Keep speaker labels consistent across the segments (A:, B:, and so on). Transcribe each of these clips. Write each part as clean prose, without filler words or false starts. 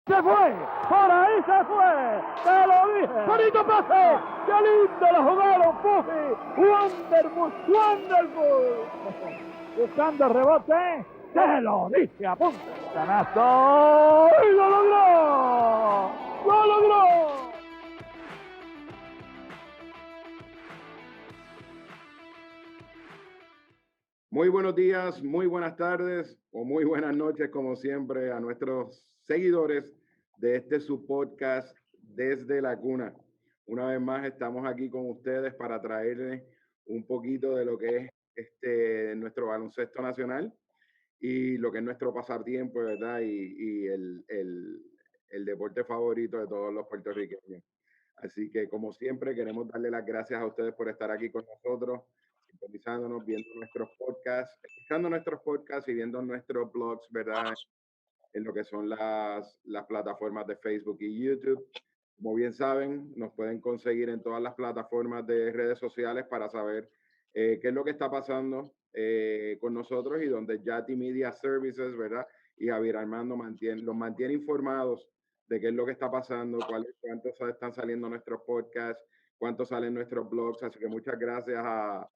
A: Se fue, por ahí se fue, te lo dije. Bonito pase, qué lindo lo jugaron, Puffy. Wonderful, wonderful. Buscando rebote, te lo dije, a punto. Canasto, y lo logró, lo logró.
B: Muy buenos días, muy buenas tardes o muy buenas noches, como siempre, a nuestros seguidores de su podcast Desde la Cuna. Una vez más estamos aquí con ustedes para traerles un poquito de lo que es nuestro baloncesto nacional y lo que es nuestro pasatiempo, ¿verdad? Y el deporte favorito de todos los puertorriqueños. Así que, como siempre, queremos darle las gracias a ustedes por estar aquí con nosotros, sintonizándonos, viendo nuestros podcasts, escuchando nuestros podcasts y viendo nuestros blogs, ¿verdad? En lo que son las plataformas de Facebook y YouTube. Como bien saben, nos pueden conseguir en todas las plataformas de redes sociales para saber qué es lo que está pasando con nosotros y donde Yati Media Services, ¿verdad? Y Javier Armando los mantiene informados de qué es lo que está pasando, cuántos están saliendo nuestros podcasts, cuántos salen nuestros blogs. Así que muchas gracias a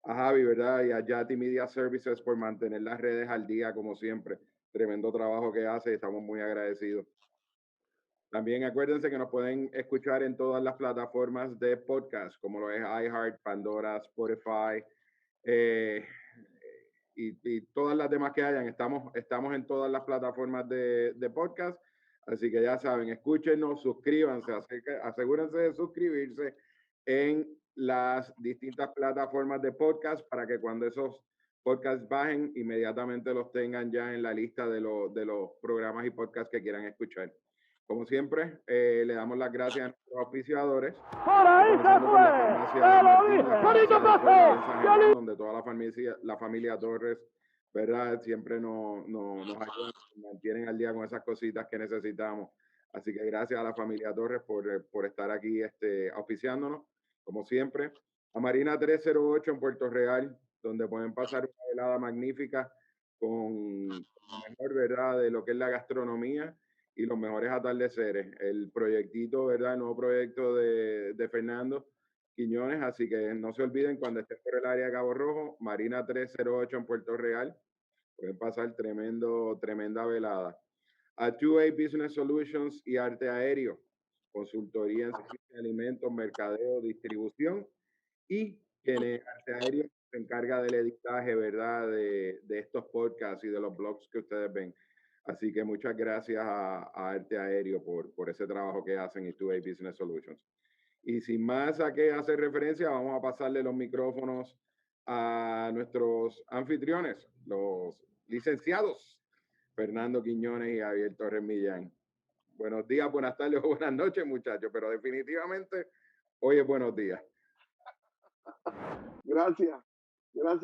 B: Javi, ¿verdad? Y a Yati Media Services por mantener las redes al día, como siempre. Tremendo trabajo que hace y estamos muy agradecidos. También acuérdense que nos pueden escuchar en todas las plataformas de podcast, como lo es iHeart, Pandora, Spotify, y todas las demás que hayan. Estamos en todas las plataformas de podcast. Así que ya saben, escúchenos, suscríbanse, asegúrense de suscribirse en las distintas plataformas de podcast para que cuando esos podcasts bajen, inmediatamente los tengan ya en la lista de los programas y podcasts que quieran escuchar. Como siempre, le damos las gracias a nuestros auspiciadores.
A: Por ahí se fue, te lo dije. Bonito pase,
B: donde toda la familia Torres, ¿verdad? Siempre nos ayudan, nos mantienen al día con esas cositas que necesitamos. Así que gracias a la familia Torres por estar aquí auspiciándonos, como siempre. A Marina 308 en Puerto Real, donde pueden pasar una velada magnífica con lo mejor, ¿verdad?, de lo que es la gastronomía y los mejores atardeceres. El proyectito, ¿verdad? El nuevo proyecto de Fernando Quiñones. Así que no se olviden, cuando estén por el área de Cabo Rojo, Marina 308 en Puerto Real, pueden pasar tremenda velada. A 2A Business Solutions y Arte Aéreo, consultoría en servicios de alimentos, mercadeo, distribución, y que Arte Aéreo se encarga del editaje, ¿verdad?, de estos podcasts y de los blogs que ustedes ven. Así que muchas gracias a Arte Aéreo por ese trabajo que hacen y 2A Business Solutions. Y sin más a qué hacer referencia, vamos a pasarle los micrófonos a nuestros anfitriones, los licenciados Fernando Quiñones y Javier Torres Millán. Buenos días, buenas tardes o buenas noches, muchachos, pero definitivamente hoy es buenos días.
C: Gracias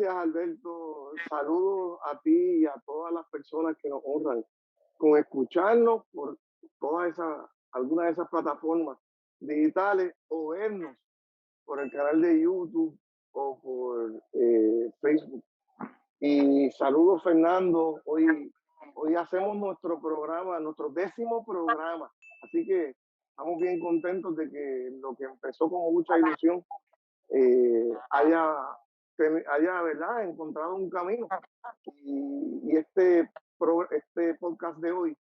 C: Alberto. Saludos a ti y a todas las personas que nos honran con escucharnos por algunas de esas plataformas digitales o vernos por el canal de YouTube o por Facebook. Y saludos Fernando, hoy hacemos nuestro programa, nuestro 10º programa, así que estamos bien contentos de que lo que empezó con mucha ilusión haya ¿verdad?, encontrado un camino. Y este podcast de hoy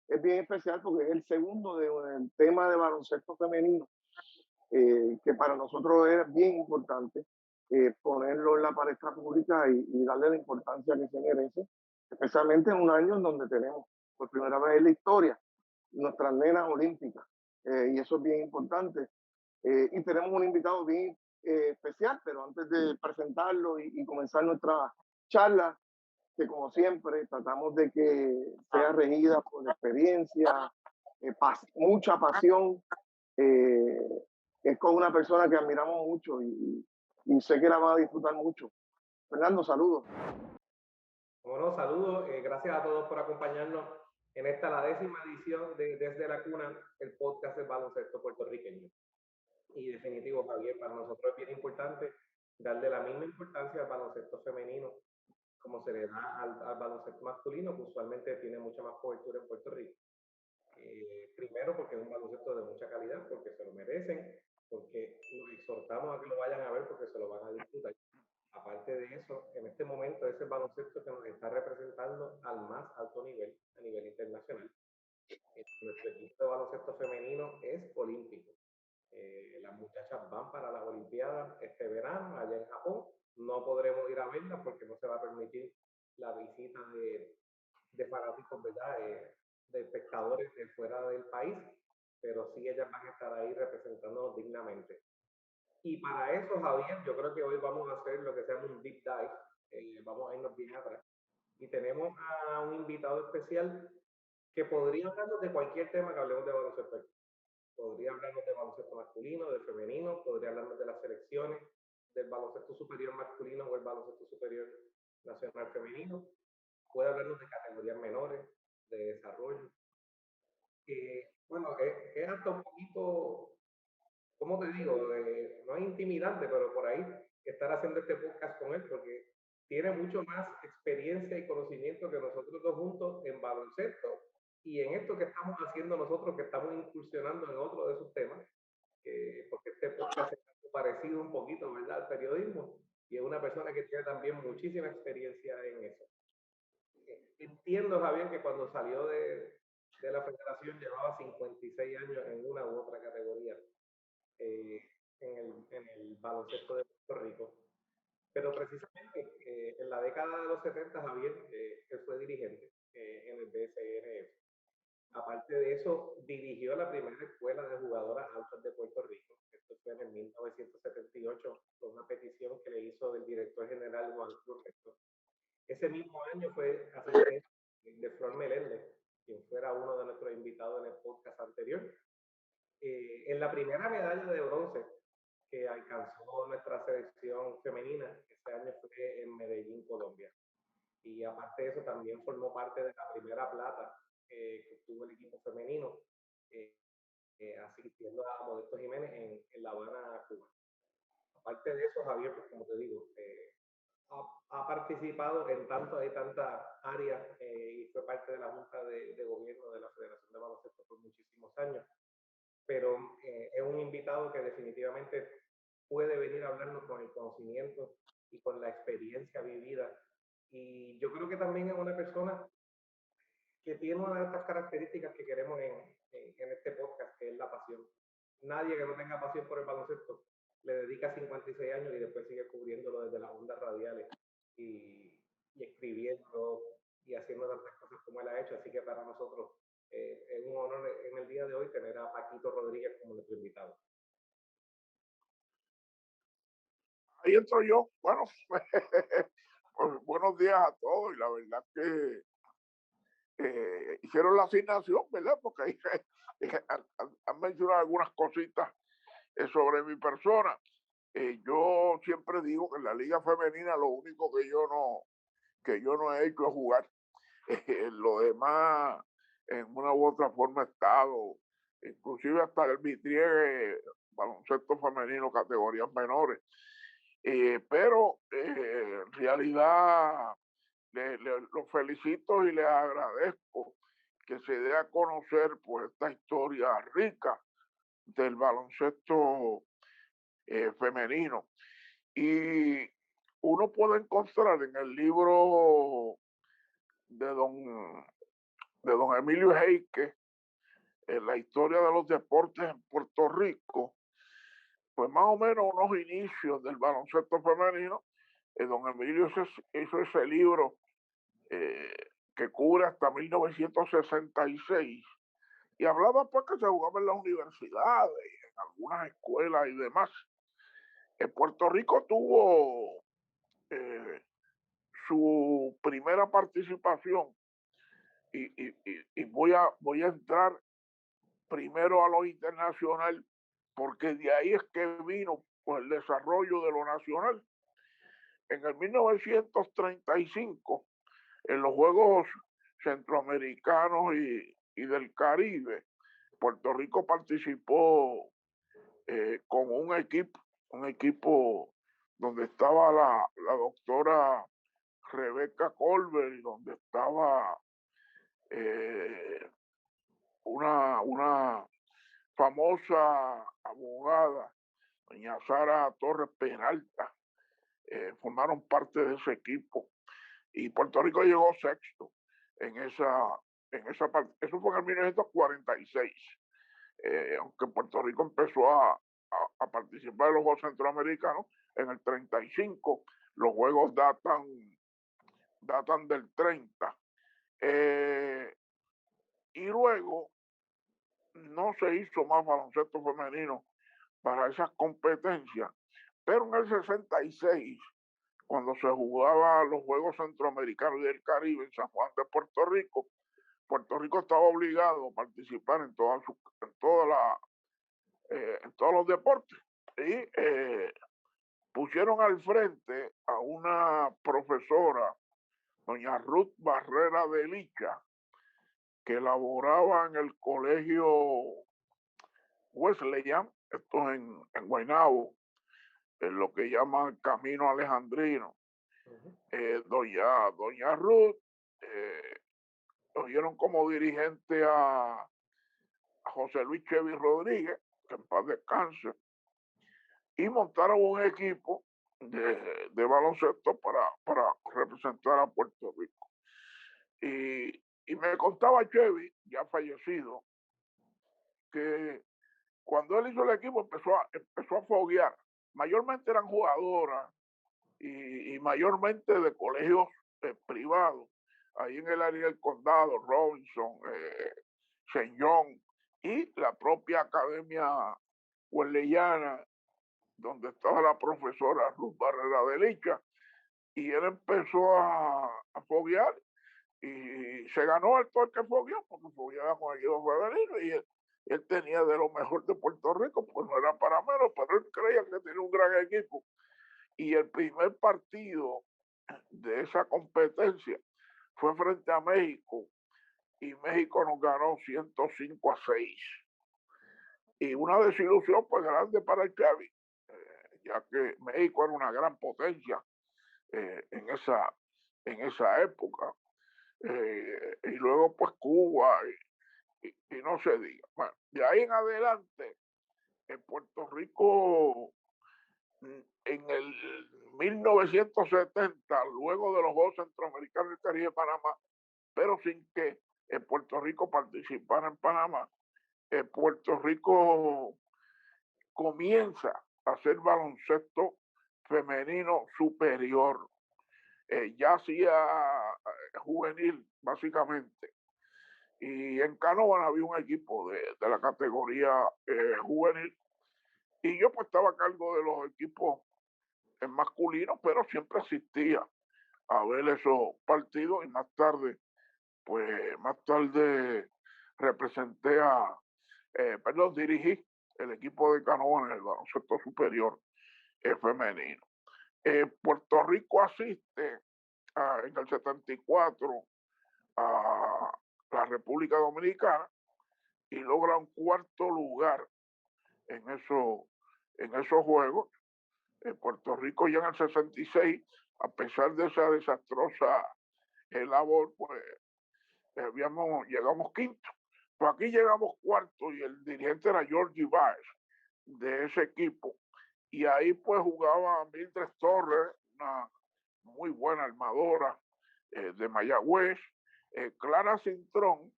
C: es bien especial porque es el segundo del tema de baloncesto femenino, que para nosotros es bien importante ponerlo en la palestra pública y darle la importancia que se merece, especialmente en un año en donde tenemos por primera vez en la historia nuestras nenas olímpicas, y eso es bien importante. Y tenemos un invitado bien especial, pero antes de presentarlo y comenzar nuestra charla, que como siempre tratamos de que sea regida por experiencia, mucha pasión. Es con una persona que admiramos mucho y sé que la va a disfrutar mucho. Fernando, saludos.
D: Bueno, saludos, gracias a todos por acompañarnos en la 10ª edición de Desde la Cuna, el podcast del baloncesto puertorriqueño. Y definitivo, Javier, para nosotros es bien importante darle la misma importancia al baloncesto femenino como se le da al baloncesto masculino, que usualmente tiene mucha más cobertura en Puerto Rico. primero porque es un baloncesto de mucha calidad, porque se lo merecen, porque los exhortamos a que lo vayan a ver porque se lo van a disfrutar. Aparte de eso, en este momento es el baloncesto que nos está representando al más alto nivel, a nivel internacional. Nuestro equipo de baloncesto femenino es olímpico. Las muchachas van para las Olimpiadas este verano allá en Japón. No podremos ir a verlas porque no se va a permitir la visita de fanáticos, ¿verdad? De espectadores de fuera del país, pero sí ellas van a estar ahí representándonos dignamente. Y para eso, Javier, yo creo que hoy vamos a hacer lo que se llama un deep dive. Vamos a irnos bien atrás. Y tenemos a un invitado especial que podría hablarnos de cualquier tema que hablemos de baloncesto. Podría hablarnos de baloncesto masculino, de femenino, podría hablarnos de las selecciones, del baloncesto superior masculino o el baloncesto superior nacional femenino. Puede hablarnos de categorías menores, de desarrollo. Bueno, es hasta un poquito, ¿cómo te digo? No es intimidante, pero por ahí estar haciendo este podcast con él, porque tiene mucho más experiencia y conocimiento que nosotros dos juntos en baloncesto y en esto que estamos haciendo nosotros, que estamos incursionando en otro de esos temas, porque este podcast es parecido un poquito, ¿verdad?, al periodismo, y es una persona que tiene también muchísima experiencia en eso. Entiendo, Javier, que cuando salió de la federación llevaba 56 años en una u otra categoría eh, en el baloncesto de Puerto Rico. Pero precisamente en la década de los 70, Javier, él fue dirigente en el BSNF. Aparte de eso, dirigió la primera escuela de jugadoras altas de Puerto Rico. Esto fue en el 1978, con una petición que le hizo del director general Juan Cruz Rector. Ese mismo año fue asistente de Flor Meléndez, quien fuera uno de nuestros invitados en el podcast anterior. En la primera medalla de bronce que alcanzó nuestra selección femenina, ese año fue en Medellín, Colombia. Y aparte de eso, también formó parte de la primera plata que tuvo el equipo femenino, asistiendo a Modesto Jiménez en La Habana, Cuba. Aparte de eso, Javier, pues como te digo, ha participado en tantas áreas y fue parte de la Junta de Gobierno de la Federación de Baloncesto por muchísimos años. Pero es un invitado que definitivamente puede venir a hablarnos con el conocimiento y con la experiencia vivida. Y yo creo que también es una persona que tiene una de estas características que queremos en este podcast, que es la pasión. Nadie que no tenga pasión por el baloncesto le dedica 56 años y después sigue cubriéndolo desde las ondas radiales y escribiendo y haciendo tantas cosas como él ha hecho. Así que para nosotros es un honor en el día de hoy tener a Paquito Rodríguez como nuestro invitado.
E: Ahí entro yo. Bueno, pues, buenos días a todos y la verdad que hicieron la asignación, ¿verdad? Porque ahí han mencionado algunas cositas sobre mi persona. Yo siempre digo que en la liga femenina lo único que yo no he hecho es jugar. Lo demás, en una u otra forma, he estado, inclusive hasta el vitriegue, baloncesto femenino, categorías menores. Pero en realidad los felicito y les agradezco que se dé a conocer pues esta historia rica del baloncesto femenino. Y uno puede encontrar en el libro de don Emilio Heike, en la historia de los deportes en Puerto Rico, pues más o menos unos inicios del baloncesto femenino. Don Emilio hizo ese libro que cubre hasta 1966 y hablaba pues que se jugaba en las universidades, en algunas escuelas y demás. En Puerto Rico tuvo su primera participación y voy a entrar primero a lo internacional porque de ahí es que vino pues, el desarrollo de lo nacional. En el 1935, en los Juegos Centroamericanos y del Caribe, Puerto Rico participó con un equipo donde estaba la doctora Rebeca Colbert y donde estaba una una famosa abogada, doña Sara Torres Peralta, formaron parte de ese equipo y Puerto Rico llegó sexto en esa parte. Eso fue en el 1946, aunque Puerto Rico empezó a participar en los Juegos Centroamericanos en el 35. Los Juegos datan del 30. Y luego no se hizo más baloncesto femenino para esas competencias, pero en el 66, cuando se jugaba los Juegos Centroamericanos y del Caribe en San Juan de Puerto Rico estaba obligado a participar en todos los deportes. Y pusieron al frente a una profesora, doña Ruth Barrera de Licha, que laboraba en el colegio Wesleyan, esto en Guaynabo, en lo que llaman Camino Alejandrino. Doña Ruth lo dieron como dirigente a José Luis Chevy Rodríguez, que en paz descanse, y montaron un equipo de baloncesto para representar a Puerto Rico. Y me contaba Chevy, ya fallecido, que cuando él hizo el equipo empezó a foguear. Mayormente eran jugadoras y mayormente de colegios privados, ahí en el área del condado, Robinson, St. John y la propia academia wesleyana, donde estaba la profesora Ruth Barrera de Licha, y él empezó a foguear y se ganó el todo el que fogueó, porque fogueaba con el equipo femenino y él tenía de lo mejor de Puerto Rico, pues no era para menos, pero él creía que tenía un gran equipo. Y el primer partido de esa competencia fue frente a México y México nos ganó 105-6. Y una desilusión pues grande para el Chevy, ya que México era una gran potencia en esa época. Y luego pues Cuba y no se diga. Bueno, de ahí en adelante, en Puerto Rico, en el 1970, luego de los Juegos Centroamericanos del Caribe de Panamá, pero sin que Puerto Rico participara en Panamá, Puerto Rico comienza a hacer baloncesto femenino superior. Ya hacía juvenil, básicamente. Y en Canóvana había un equipo de la categoría juvenil. Y yo pues estaba a cargo de los equipos masculinos, pero siempre asistía a ver esos partidos y más tarde representé dirigí el equipo de Canóvana en el baloncesto superior femenino. Puerto Rico asiste en el 74 a la República Dominicana y logra un cuarto lugar en esos juegos. Puerto Rico ya en el 66, a pesar de esa desastrosa labor, pues llegamos quinto. Pues aquí llegamos cuarto y el dirigente era Georgie Baez de ese equipo. Y ahí pues jugaba Mildred Torres, una muy buena armadora de Mayagüez, Clara Cintrón,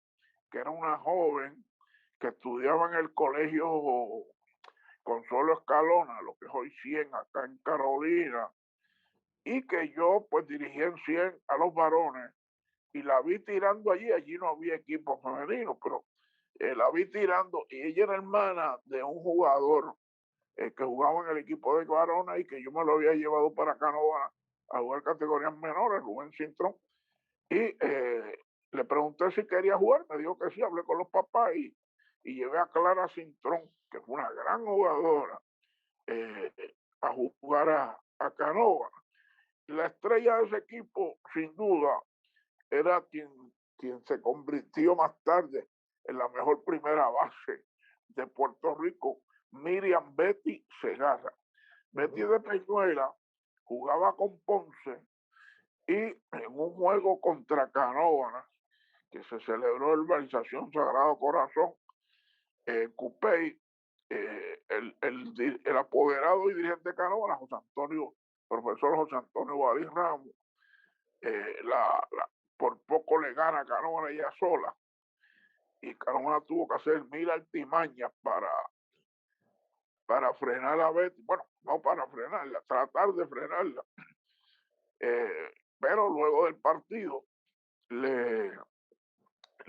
E: que era una joven que estudiaba en el colegio Consuelo Escalona, lo que es hoy 100 acá en Carolina, y que yo pues dirigí en 100 a los varones y la vi tirando allí no había equipo femenino, pero la vi tirando y ella era hermana de un jugador que jugaba en el equipo de varones y que yo me lo había llevado para Canóvana a jugar categorías menores, Rubén Cintrón, y le pregunté si quería jugar, me dijo que sí, hablé con los papás y llevé a Clara Cintrón, que fue una gran jugadora, a jugar a Canóvana. La estrella de ese equipo, sin duda, era quien se convirtió más tarde en la mejor primera base de Puerto Rico, Miriam Betty Segarra. Betty de Peñuela jugaba con Ponce y en un juego contra Canóvana, que se celebró en la urbanización Sagrado Corazón, Cupey, el apoderado y dirigente de Canóvana, profesor José Antonio Valí Ramos, por poco le gana a Canóvana ella sola, y Canóvana tuvo que hacer 1000 artimañas para frenar a Betty, bueno, no para frenarla, tratar de frenarla, pero luego del partido le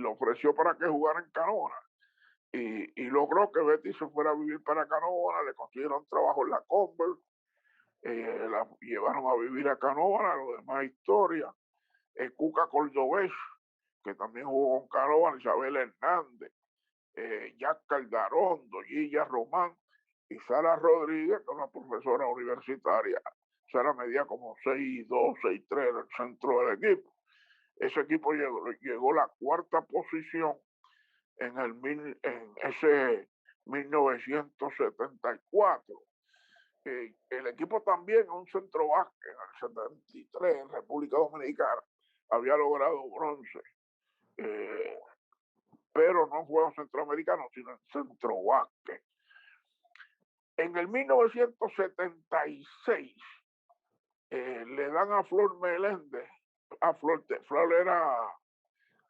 E: ofreció para que jugara en Canóvana, y logró que Betty se fuera a vivir para Canóvana, le consiguieron trabajo en la Converse, la llevaron a vivir a Canóvana, lo demás historia. Cuca Cordobés, que también jugó con Canóvana, Isabel Hernández, Jack Caldarondo, Gilla Román y Sara Rodríguez, que es una profesora universitaria. Sara medía como 6'2", 6'3" en el centro del equipo. Ese equipo llegó a la 4ª posición en ese 1974. El equipo también, un centro básquet en el 73 en República Dominicana, había logrado bronce, pero no en Juegos Centroamericanos, sino en centro básquet. En el 1976 le dan a Flor Meléndez, Flor era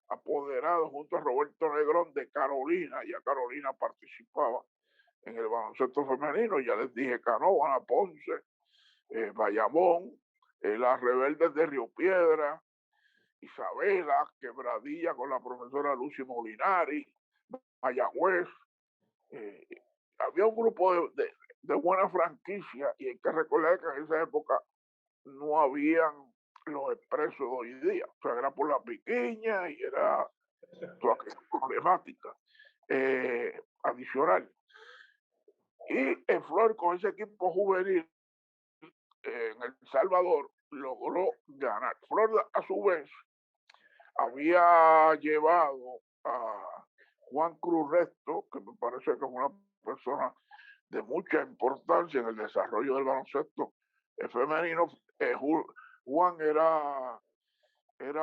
E: apoderado junto a Roberto Negrón de Carolina, ya Carolina participaba en el baloncesto femenino, ya les dije Canóvana, Ponce, Bayamón, las Rebeldes de Río Piedra, Isabela, Quebradilla con la profesora Lucy Molinari, Mayagüez. Había un grupo de buena franquicia, y hay que recordar que en esa época no habían los expresos de hoy día, o sea, era por la piquiña y era toda aquella problemática adicional. Y en Flor, con ese equipo juvenil en El Salvador, logró ganar. Flor, a su vez, había llevado a Juan Cruz Resto, que me parece que es una persona de mucha importancia en el desarrollo del baloncesto femenino. Juan era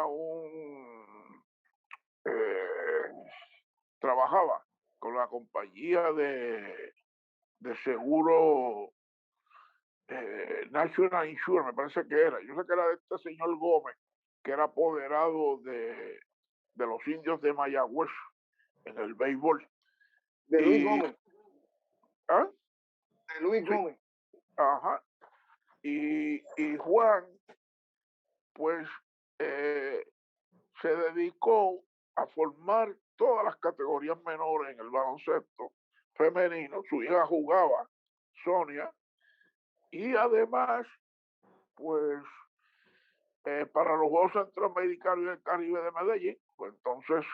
E: un trabajaba con la compañía de seguro National Insurance, me parece que era. Yo sé que era de este señor Gómez, que era apoderado de los indios de Mayagüez en el béisbol.
C: De Luis Gómez.
E: ¿Ah?
C: De Luis Gómez.
E: Ajá. Y Juan, pues, se dedicó a formar todas las categorías menores en el baloncesto femenino. Su hija jugaba, Sonia, y además, pues, para los Juegos Centroamericanos y el Caribe de Medellín, pues entonces,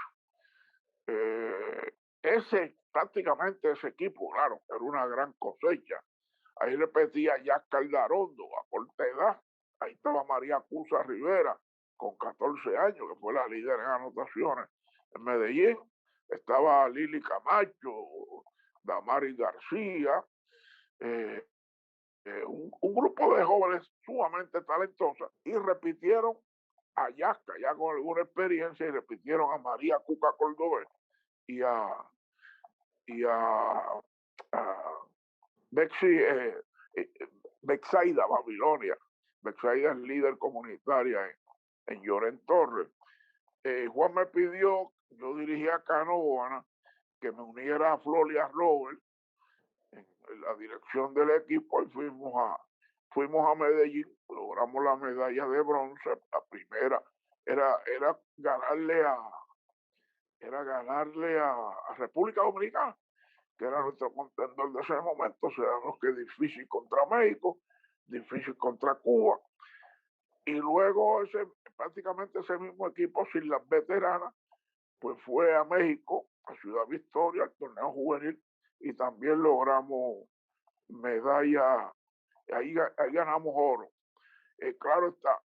E: prácticamente ese equipo, claro, era una gran cosecha. Ahí repetía Jack Caldarondo a corta edad. Ahí estaba María Cusa Rivera con 14 años, que fue la líder en anotaciones en Medellín. Estaba Lili Camacho, Damaris García, un grupo de jóvenes sumamente talentosas, y repitieron a Yasca, ya con alguna experiencia, y repitieron a María Cuca Cordobés y a Bexaida Babilonia. Bexaida es líder comunitaria en Llorén Torres. Juan me pidió, yo dirigía Canóvana, que me uniera a Flor y a Robert en la dirección del equipo, y fuimos a Medellín, logramos la medalla de bronce. La primera era ganarle a República Dominicana, que era nuestro contendor de ese momento. Sabemos que es difícil contra México, difícil contra Cuba, y luego prácticamente ese mismo equipo, sin las veteranas, pues fue a México, a Ciudad Victoria, al torneo juvenil, y también logramos medalla, ahí ganamos oro. Claro está,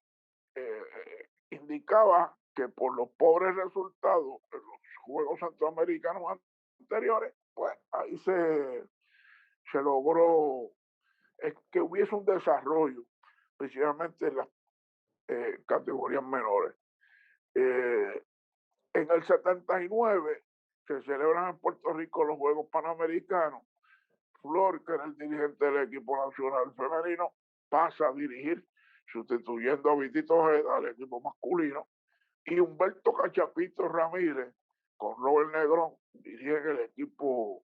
E: indicaba que por los pobres resultados en los Juegos Centroamericanos anteriores, pues ahí se logró que hubiese un desarrollo, principalmente en las categorías menores. En el 79 se celebran en Puerto Rico los Juegos Panamericanos, Flor, que era el dirigente del equipo nacional femenino, pasa a dirigir, sustituyendo a Vitito Ojeda, el equipo masculino, y Humberto Cachapito Ramírez, con Robert Negrón, dirigen el equipo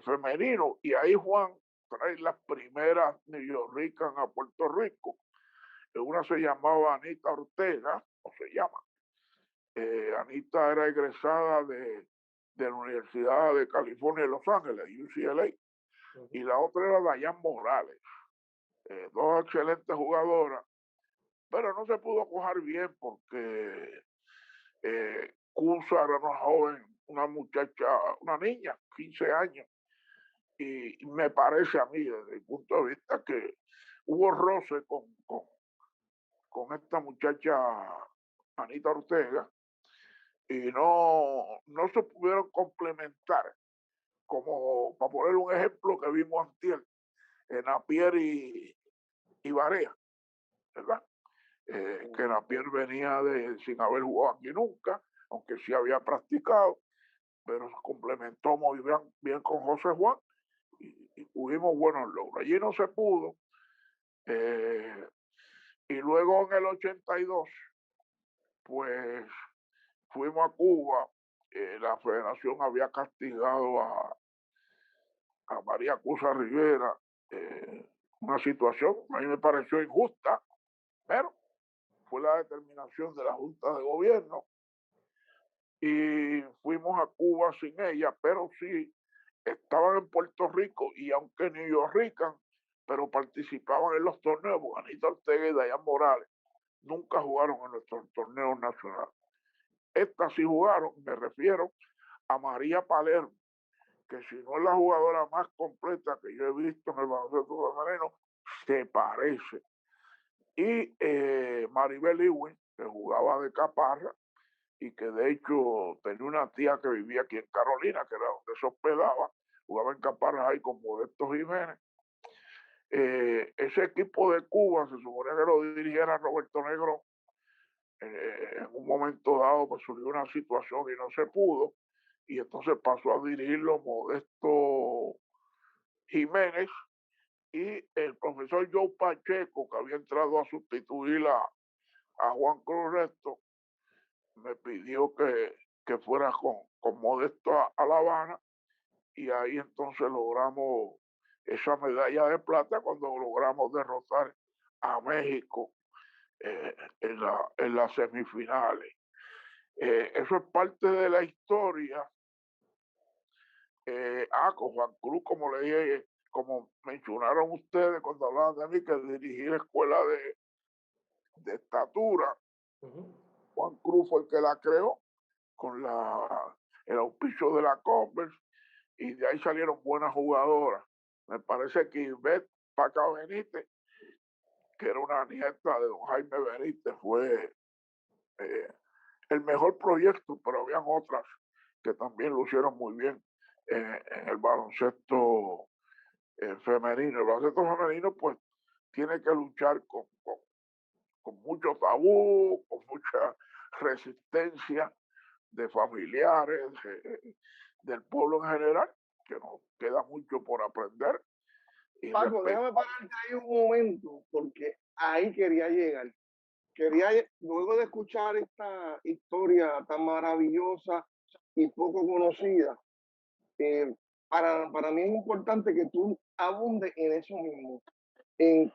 E: femenino. Y ahí Juan trae las primeras New Yorkers a Puerto Rico. Una se llamaba Anita Ortega, o se llama. Anita era egresada de la Universidad de California de Los Ángeles, UCLA, y la otra era Dayan Morales, dos excelentes jugadoras, pero no se pudo coger bien porque Cusa era una joven, una muchacha, una niña, 15 años, y me parece a mí, desde el punto de vista, que hubo roce con esta muchacha Anita Ortega, y no se pudieron complementar, como para poner un ejemplo que vimos antier, en Napier y Barea, ¿verdad? Que Napier venía sin haber jugado aquí nunca, aunque sí había practicado, pero se complementó muy bien con José Juan y tuvimos buenos logros. Allí no se pudo. Y luego en el 82, pues fuimos a Cuba. La federación había castigado a María Cusa Rivera, una situación a mí me pareció injusta, pero fue la determinación de la Junta de Gobierno y fuimos a Cuba sin ella, pero sí estaban en Puerto Rico y aunque New York, pero participaban en los torneos. Anita Ortega y Dayan Morales nunca jugaron en nuestros torneos nacionales. Estas sí jugaron, me refiero a María Palermo, que si no es la jugadora más completa que yo he visto en el baloncesto femenino, se parece. Y Maribel Ewing, que jugaba de caparra y que de hecho tenía una tía que vivía aquí en Carolina, que era donde se hospedaba, jugaba en caparra ahí con Modesto Jiménez. Ese equipo de Cuba se suponía que lo dirigiera Roberto Negrón. En un momento dado pues surgió una situación y no se pudo, y entonces pasó a dirigirlo Modesto Jiménez, y el profesor Joe Pacheco, que había entrado a sustituir a Juan Cruz Resto, me pidió que fuera con Modesto a La Habana, y ahí entonces logramos esa medalla de plata cuando logramos derrotar a México en las semifinales. Eso es parte de la historia. Con Juan Cruz, como le dije, como mencionaron ustedes cuando hablaban de mí, que dirigí la escuela de estatura. Juan Cruz fue el que la creó con el auspicio de la Converse, y de ahí salieron buenas jugadoras. Me parece que Ivette Paca Benítez, que era una nieta de don Jaime Benítez, fue el mejor proyecto, pero habían otras que también lucieron muy bien en el baloncesto femenino. El baloncesto femenino pues tiene que luchar con mucho tabú, con mucha resistencia de familiares, del pueblo en general, que nos queda mucho por aprender.
C: Paco, déjame pararte ahí un momento, porque ahí quería llegar. Luego de escuchar esta historia tan maravillosa y poco conocida, para mí es importante que tú abundes en eso mismo, en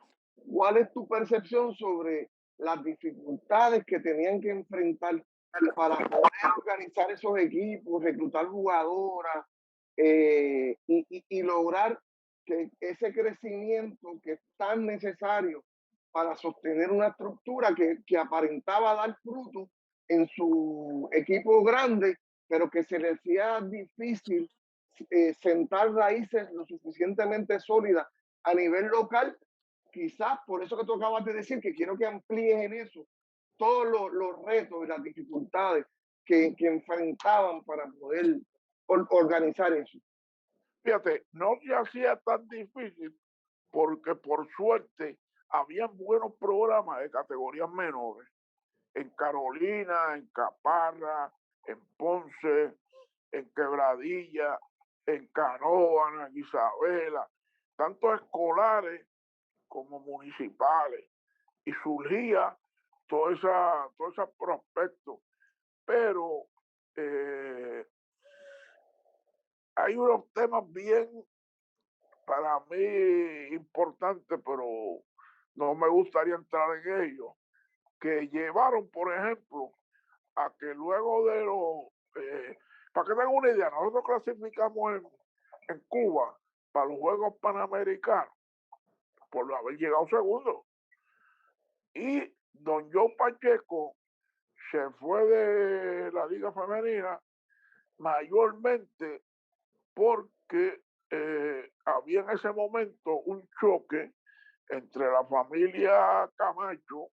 C: cuál es tu percepción sobre las dificultades que tenían que enfrentar para poder organizar esos equipos, reclutar jugadoras y lograr que ese crecimiento que es tan necesario para sostener una estructura que aparentaba dar fruto en su equipo grande, pero que se le hacía difícil sentar raíces lo suficientemente sólidas a nivel local. Quizás por eso que tú acabas de decir, que quiero que amplíes en eso todos los retos y las dificultades que enfrentaban para poder organizar eso.
E: Fíjate, no se hacía tan difícil porque por suerte había buenos programas de categorías menores en Carolina, en Caparra, en Ponce, en Quebradilla, en Canóvana, en Isabela, tanto escolares como municipales, y surgía todo ese prospecto. Pero hay unos temas bien, para mí, importantes, pero no me gustaría entrar en ellos, que llevaron, por ejemplo, a que luego de para que tengan una idea, nosotros clasificamos en Cuba para los Juegos Panamericanos por haber llegado segundo. Y don Joe Pacheco se fue de la Liga Femenina mayormente porque había en ese momento un choque entre la familia Camacho,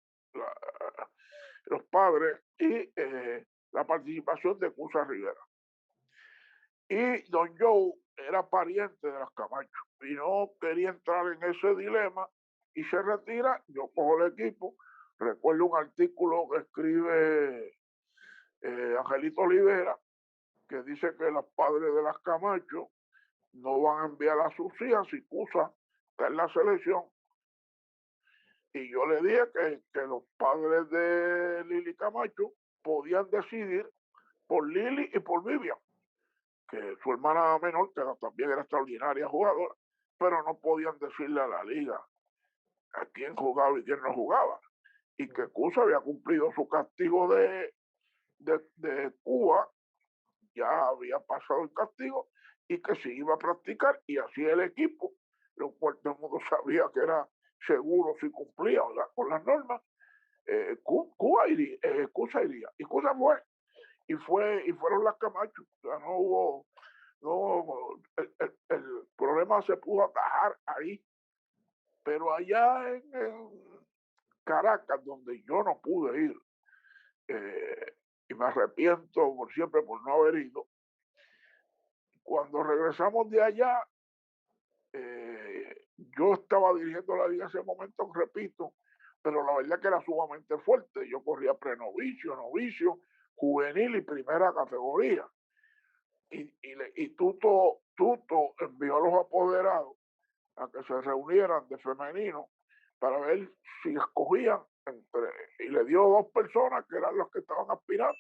E: los padres, y la participación de Cusa Rivera. Y don Joe era pariente de las Camacho y no quería entrar en ese dilema y se retira. Yo cojo el equipo. Recuerdo un artículo que escribe Angelito Olivera, que dice que los padres de las Camacho no van a enviar a sus hijas si Cusa está en la selección. Y yo le dije que los padres de Lili Camacho podían decidir por Lili y por Vivian, que su hermana menor, que también era extraordinaria jugadora, pero no podían decirle a la liga a quién jugaba y quién no jugaba. Y que Cusa había cumplido su castigo de Cuba, ya había pasado el castigo, y que se iba a practicar, y así el equipo, lo cual todo el mundo sabía que era seguro si cumplía, ¿verdad?, con las normas. Cusa iría. Y Cusa fue, y fueron las Camacho. O sea, no hubo, el problema se pudo atajar ahí. Pero allá en Caracas, donde yo no pude ir, y me arrepiento por siempre por no haber ido, cuando regresamos de allá, yo estaba dirigiendo la liga en ese momento, repito, pero la verdad que era sumamente fuerte. Yo corría prenovicio, novicio, juvenil y primera categoría. Y Tuto envió a los apoderados a que se reunieran de femenino para ver si escogían y le dio 2 personas que eran los que estaban aspirando.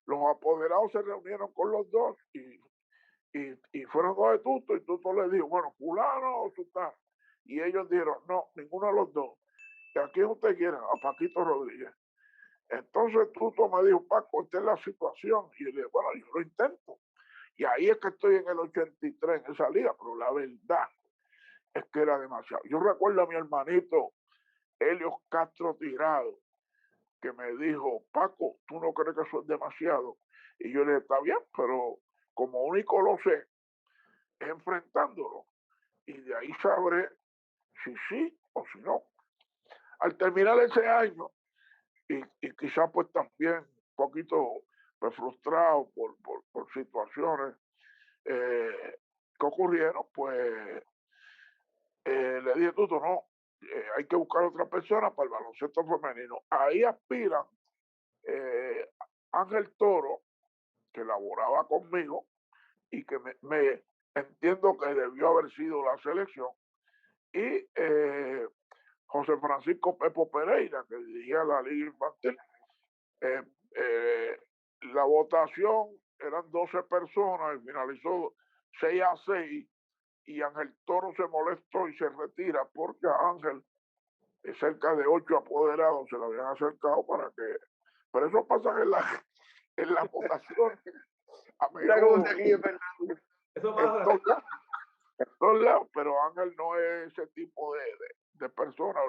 E: Los apoderados se reunieron con los dos y fueron 2 de Tuto, y Tuto le dijo, bueno, fulano o sultano. Y ellos dijeron, no, ninguno de los dos. ¿Y a quién usted quiere? A Paquito Rodríguez. Entonces Tuto me dijo, Paco, esta es la situación. Y yo le dije, bueno, yo lo intento. Y ahí es que estoy en el 83 en esa liga, pero la verdad es que era demasiado. Yo recuerdo a mi hermanito Helios Castro Tirado, que me dijo, Paco, ¿tú no crees que eso es demasiado? Y yo le dije, está bien, pero como único lo sé, es enfrentándolo. Y de ahí sabré si sí o si no. Al terminar ese año, y quizás pues también un poquito pues, frustrado por situaciones que ocurrieron, pues le dije, Tuto, no, hay que buscar otra persona para el baloncesto femenino. Ahí aspiran Ángel Toro, que laboraba conmigo y que me entiendo que debió haber sido la selección, y José Francisco Pepo Pereira, que dirigía la Liga Infantil. La votación eran 12 personas y finalizó 6-6, y Ángel Toro se molestó y se retira porque a Ángel cerca de 8 apoderados se le habían acercado para que... Pero eso pasa en la votación.
C: Mira cómo se ríe Fernando.
D: Eso pasa.
E: En todos lados, pero Ángel no es ese tipo de persona,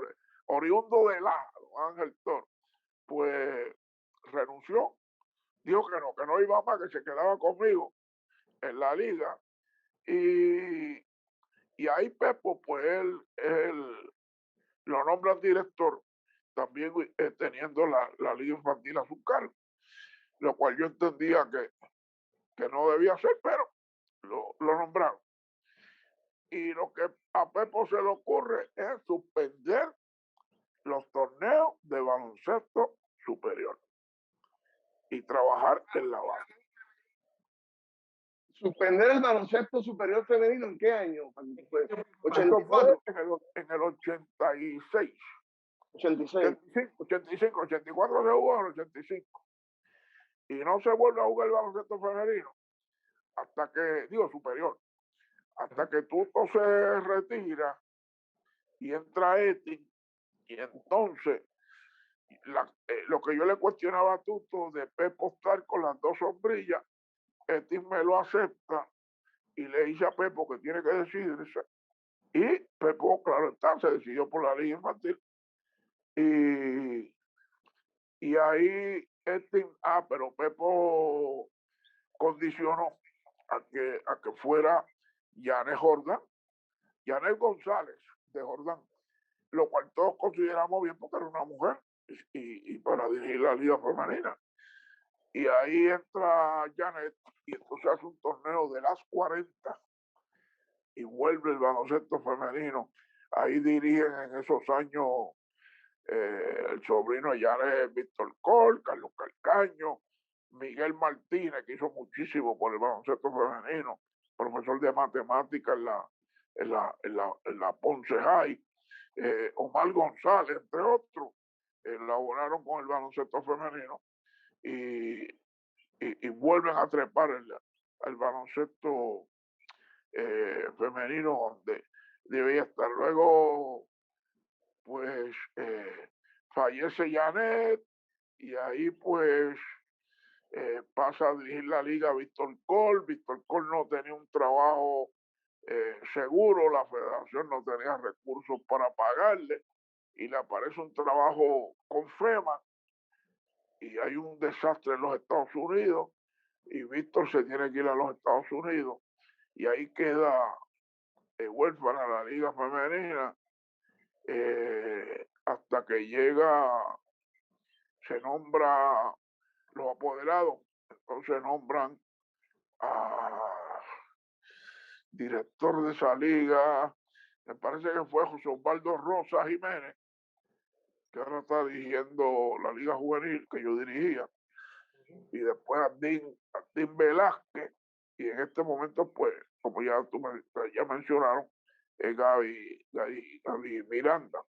E: oriundo de Lázaro, Ángel Toro, pues renunció, dijo que no iba más, que se quedaba conmigo en la liga, y ahí Pepo, pues él lo nombran director, también teniendo la liga infantil a su cargo, lo cual yo entendía que no debía ser, pero lo nombraron. Y lo que a Pepo se le ocurre es suspender los torneos de baloncesto superior y trabajar en la base.
C: suspender el baloncesto superior femenino, ¿en qué año? Fue
E: Eso
C: 84,
E: fue en el 86.
C: 86.
E: 85, 84 se jugó en el 85. Y no se vuelve a jugar el baloncesto femenino hasta que, digo, superior, hasta que Tuto se retira y entra Etin. Y entonces, lo que yo le cuestionaba a Tuto de Pepo estar con las dos sombrillas, Etin me lo acepta y le dice a Pepo que tiene que decidirse. Y Pepo, claro está, se decidió por la liga infantil. Y ahí pero Pepo condicionó a que fuera Janet Jordan, Janet González de Jordan, lo cual todos consideramos bien porque era una mujer y para dirigir la liga femenina. Y ahí entra Janet y entonces hace un torneo de las 40 y vuelve el baloncesto femenino. Ahí dirigen en esos años el sobrino de Janet, Víctor Col, Carlos Calcaño, Miguel Martínez, que hizo muchísimo por el baloncesto femenino, profesor de matemáticas en la Ponce High, Omar González, entre otros, elaboraron con el baloncesto femenino y vuelven a trepar el baloncesto femenino donde debía estar. Luego, pues, fallece Janet y ahí, pues, pasa a dirigir la liga Víctor Col. Víctor Col no tenía un trabajo seguro, la federación no tenía recursos para pagarle y le aparece un trabajo con FEMA y hay un desastre en los Estados Unidos y Víctor se tiene que ir a los Estados Unidos y ahí queda huérfana la liga femenina hasta que se nombra los apoderados, entonces nombran a director de esa liga, me parece que fue José Osvaldo Rosa Jiménez, que ahora está dirigiendo la liga juvenil que yo dirigía, y después Adín Velázquez, y en este momento, pues, como ya mencionaron, Gaby Miranda.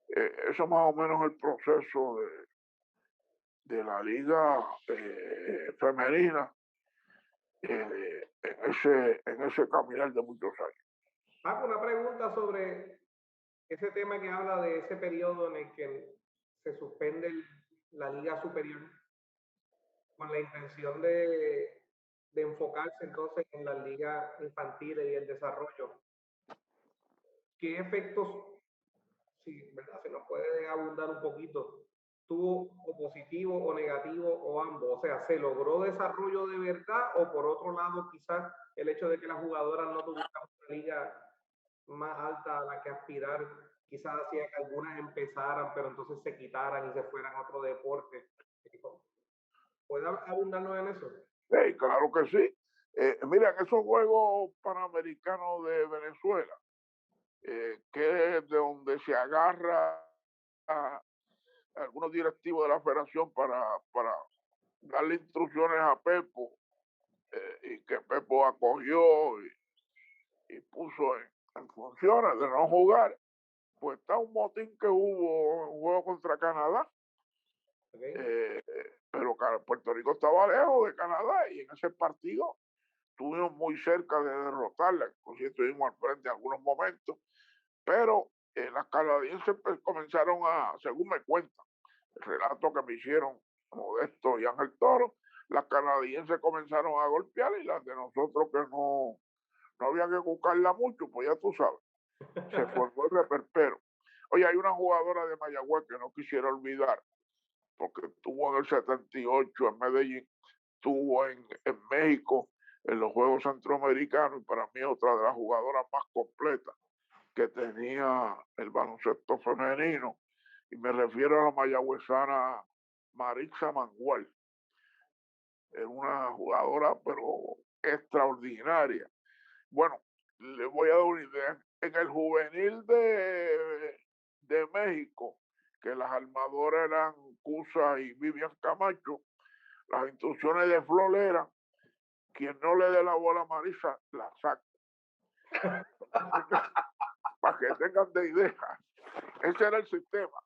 E: Eso más o menos es el proceso de la liga femenina en ese caminar de muchos años.
D: Paco, una pregunta sobre ese tema que habla de ese periodo en el que se suspende la liga superior con la intención de enfocarse entonces en las ligas infantiles y el desarrollo. ¿Qué efectos, si, ¿verdad? Se nos puede abundar un poquito, tuvo o positivo o negativo o ambos? O sea, ¿se logró desarrollo de verdad o por otro lado quizás el hecho de que las jugadoras no tuvieran una liga más alta a la que aspirar, quizás hacía que algunas empezaran, pero entonces se quitaran y se fueran a otro deporte? ¿Puede abundarnos en eso?
E: Sí, claro que sí. Mira, en esos Juegos Panamericanos de Venezuela, que es de donde se agarra a algunos directivos de la federación para darle instrucciones a Pepo y que Pepo acogió y puso en funciones de no jugar, pues está un motín que hubo en un juego contra Canadá.
D: Okay.
E: Pero Puerto Rico estaba lejos de Canadá y en ese partido estuvimos muy cerca de derrotarla, por cierto, estuvimos al frente en algunos momentos, pero las canadienses comenzaron según me cuentan, el relato que me hicieron Modesto y Ángel Toro, las canadienses comenzaron a golpear y las de nosotros que no había que buscarla mucho, pues ya tú sabes, se formó el reperpero. Oye, hay una jugadora de Mayagüez que no quisiera olvidar, porque estuvo en el 78 en Medellín, estuvo en México en los Juegos Centroamericanos y para mí otra de las jugadoras más completas que tenía el baloncesto femenino. Y me refiero a la mayagüezana Marixa Mangual. Es una jugadora pero extraordinaria. Bueno, le voy a dar una idea. En el juvenil de México, que las armadoras eran Cusa y Vivian Camacho, las instrucciones de Flor eran quien no le dé la bola a Marisa, la saca. Para que tengan de idea. Ese era el sistema.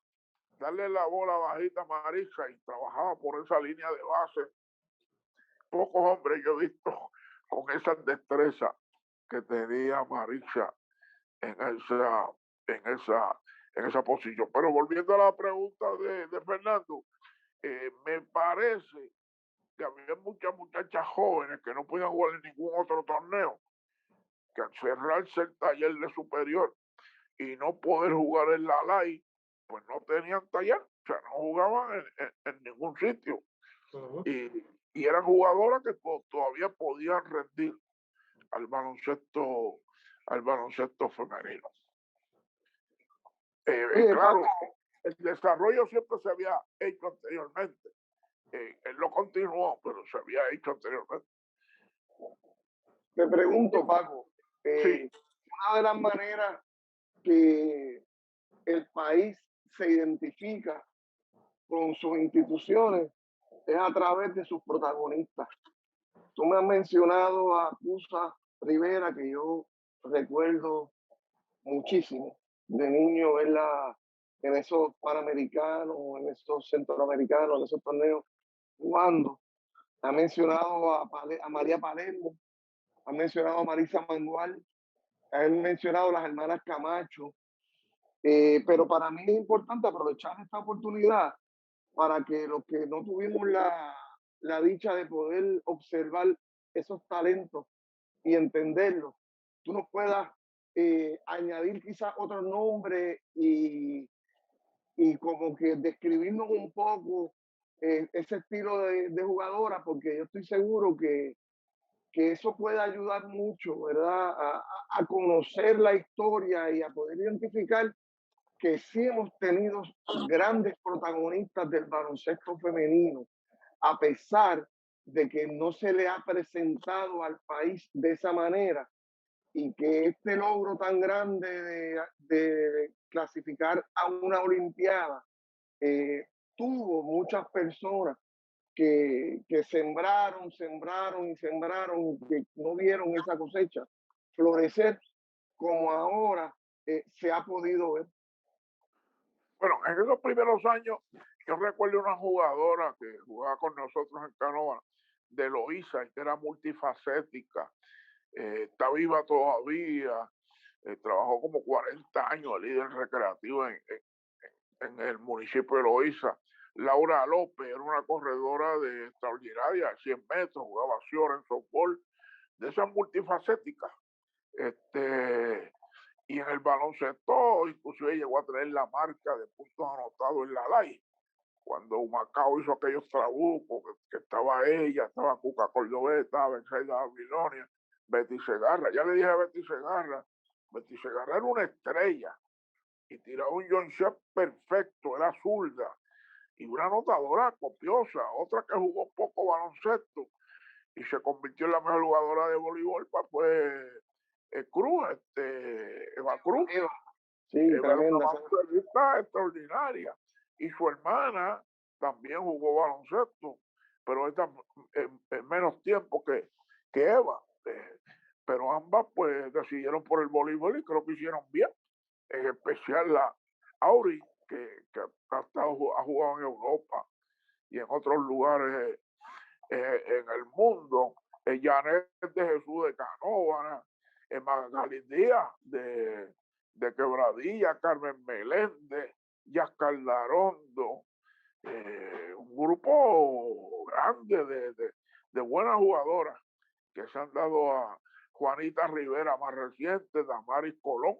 E: Darle la bola bajita a Marisa y trabajaba por esa línea de base. Pocos hombres yo he visto con esa destreza que tenía Marisa en esa posición. Pero volviendo a la pregunta de Fernando, me parece que había muchas muchachas jóvenes que no podían jugar en ningún otro torneo, que al cerrarse el taller de superior y no poder jugar en la LAI, pues no tenían taller, o sea, no jugaban en ningún sitio. Y eran jugadoras que todavía podían rendir al baloncesto femenino. Claro, el desarrollo siempre se había hecho anteriormente. Él lo continuó, pero se había hecho anteriormente.
C: Te pregunto, Paco,
E: Sí.
C: una de las maneras que el país se identifica con sus instituciones es a través de sus protagonistas. Tú me has mencionado a Cusa Rivera, que yo recuerdo muchísimo de niño verla en esos panamericanos, en esos centroamericanos, en esos torneos jugando. Ha mencionado a María Palermo, ha mencionado a Marisa Mangual, ha mencionado a las hermanas Camacho, pero para mí es importante aprovechar esta oportunidad para que los que no tuvimos la dicha de poder observar esos talentos y entenderlos, tú nos puedas añadir quizás otro nombre y como que describirnos un poco ese estilo de jugadora, porque yo estoy seguro que eso puede ayudar mucho, ¿verdad? A conocer la historia y a poder identificar que sí hemos tenido grandes protagonistas del baloncesto femenino, a pesar de que no se le ha presentado al país de esa manera y que este logro tan grande de clasificar a una Olimpiada tuvo muchas personas que sembraron y que no vieron esa cosecha florecer como ahora se ha podido ver.
E: Bueno, en esos primeros años, yo recuerdo una jugadora que jugaba con nosotros en Canóvana, de Loíza, que era multifacética, está viva todavía, trabajó como 40 años líder recreativo en el municipio de Loíza. Laura López era una corredora de extraordinaria, 100 metros, jugaba Ciora en softball, de esas multifacéticas. Y en el baloncesto, inclusive llegó a tener la marca de puntos anotados en la LAI. Cuando Humacao hizo aquellos trabucos, que estaba ella, estaba Cuca Cordobés, estaba Benzaida Babilonia, Betty Segarra. Ya le dije a Betty Segarra era una estrella y tiraba un John Shep perfecto, era zurda y una anotadora copiosa, otra que jugó poco baloncesto y se convirtió en la mejor jugadora de voleibol, pues Cruz, Eva Cruz.
C: Sí,
E: Eva era una
C: tremenda.
E: baloncelista extraordinaria y su hermana también jugó baloncesto, pero esta en menos tiempo que Eva. Pero ambas pues decidieron por el voleibol y creo que hicieron bien, en especial la Auri, que ha jugado en Europa y en otros lugares en el mundo, Janet de Jesús de Canóvana, Magali Díaz de Quebradilla, Carmen Meléndez, Yascar Larondo, un grupo grande de buenas jugadoras que se han dado a Juanita Rivera más reciente, Damaris Colón,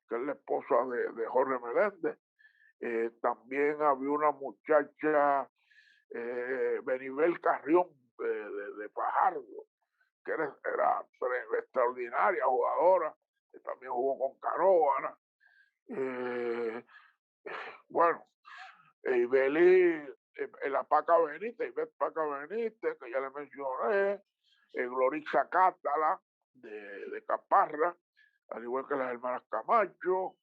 E: que es la esposa de Jorge Meléndez. También había una muchacha, Benibel Carrión, de Fajardo, que era extraordinaria jugadora, que también jugó con Canóvana. Bueno, Ibeli, la Paca Benítez, Ivette Paca Benítez, que ya le mencioné, Glorixa Cátala, de Caparra, al igual que las hermanas Camacho.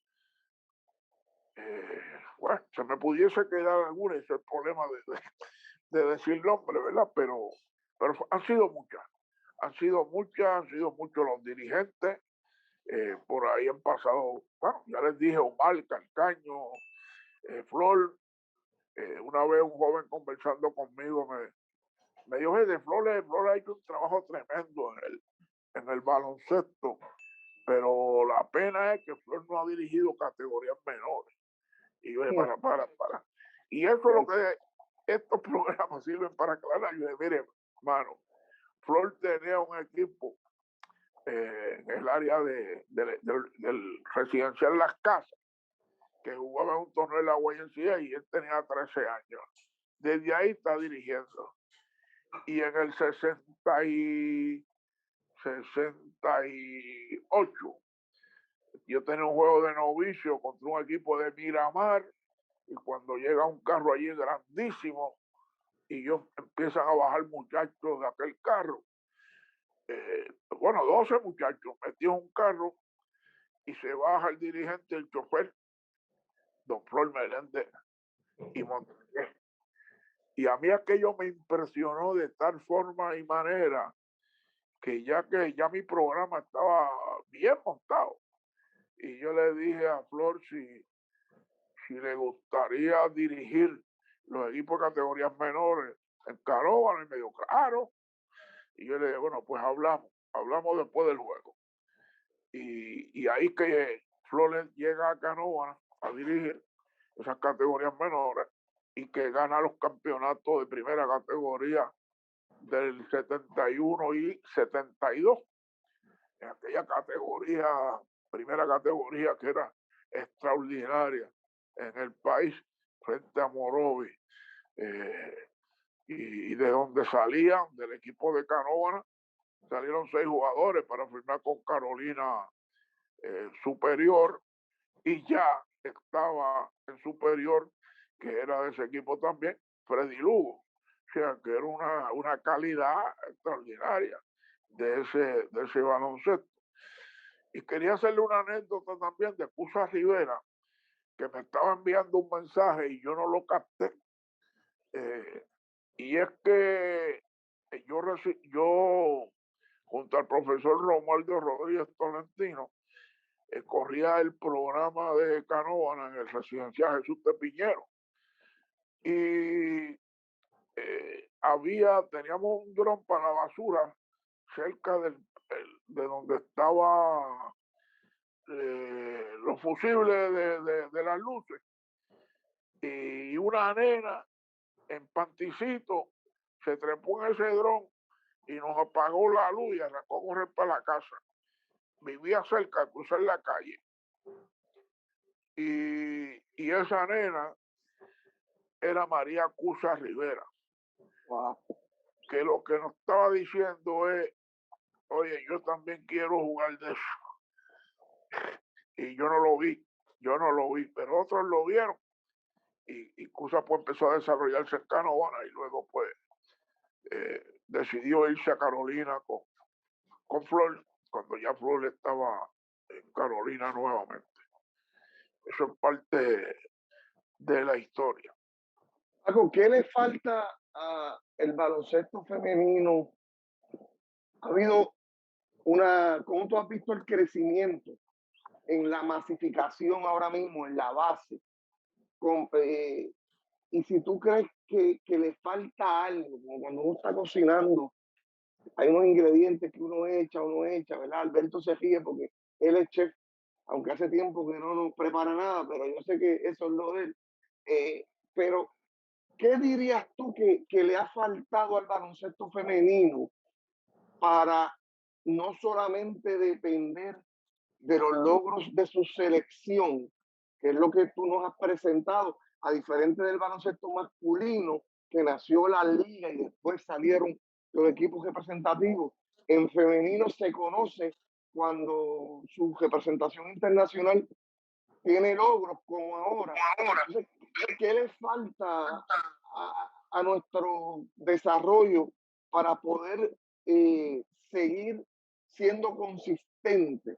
E: Bueno, se me pudiese quedar alguna, ese es el problema de decir nombre, ¿verdad? Pero han sido muchas. han sido muchos los dirigentes. Por ahí han pasado, bueno, ya les dije, Omar, Calcaño, Flor. Una vez un joven conversando conmigo me dijo, de Flor ha hecho un trabajo tremendo en el baloncesto, pero la pena es que Flor no ha dirigido categorías menores. Y yo dije, para. Y eso es lo que estos programas sirven para aclarar. Yo dije, mire, mano, Flor tenía un equipo en el área del residencial Las Casas, que jugaba en un torneo de la YMCA y él tenía 13 años. Desde ahí está dirigiendo. Y en el 68, yo tenía un juego de novicio contra un equipo de Miramar, y cuando llega un carro allí grandísimo, y ellos empiezan a bajar muchachos de aquel carro, 12 muchachos metidos en un carro, y se baja el dirigente, el chofer, don Flor Meléndez y Montañez. Y a mí aquello me impresionó de tal forma y manera que ya mi programa estaba bien montado. Y yo le dije a Flor si le gustaría dirigir los equipos de categorías menores en Canóvana, y me dijo, claro. Y yo le dije, bueno, pues hablamos después del juego. Y ahí que Flor llega a Canóvana a dirigir esas categorías menores y que gana los campeonatos de primera categoría del 71 y 72. En aquella categoría, primera categoría, que era extraordinaria en el país, frente a Morovi. Y de donde salían, del equipo de Canóvana, salieron 6 jugadores para firmar con Carolina Superior, y ya estaba en Superior, que era de ese equipo también, Freddy Lugo. O sea, que era una calidad extraordinaria de ese baloncesto. Y quería hacerle una anécdota también de Cusa Rivera, que me estaba enviando un mensaje y yo no lo capté. Y es que yo junto al profesor Romualdo Rodríguez Tolentino, corría el programa de Canóvana en el residencial Jesús de Piñero. Y teníamos un dron para la basura cerca de donde estaba los fusibles de las luces. Y una nena en panticito se trepó en ese dron y nos apagó la luz y arrancó a correr para la casa. Vivía cerca, cruzar la calle. Y esa nena era María Cusa Rivera.
C: Wow.
E: Que lo que nos estaba diciendo es, oye, yo también quiero jugar de eso. Y yo no lo vi, pero otros lo vieron. Y Cusa pues empezó a desarrollarse en Canóvana, y luego pues decidió irse a Carolina con Flor, cuando ya Flor estaba en Carolina nuevamente. Eso es parte de la historia.
C: Paco, ¿qué le falta al baloncesto femenino? Ha habido ¿cómo tú has visto el crecimiento en la masificación ahora mismo, en la base? Y si tú crees que le falta algo, como cuando uno está cocinando, hay unos ingredientes que uno echa, ¿verdad? Alberto se ríe porque él es chef, aunque hace tiempo que no nos prepara nada, pero yo sé que eso es lo de él. Pero, ¿qué dirías tú que le ha faltado al baloncesto femenino para no solamente depender de los logros de su selección, que es lo que tú nos has presentado, a diferencia del baloncesto masculino, que nació la liga y después salieron los equipos representativos? En femenino se conoce cuando su representación internacional tiene logros como ahora. Entonces, ¿qué le falta a nuestro desarrollo para poder seguir siendo consistente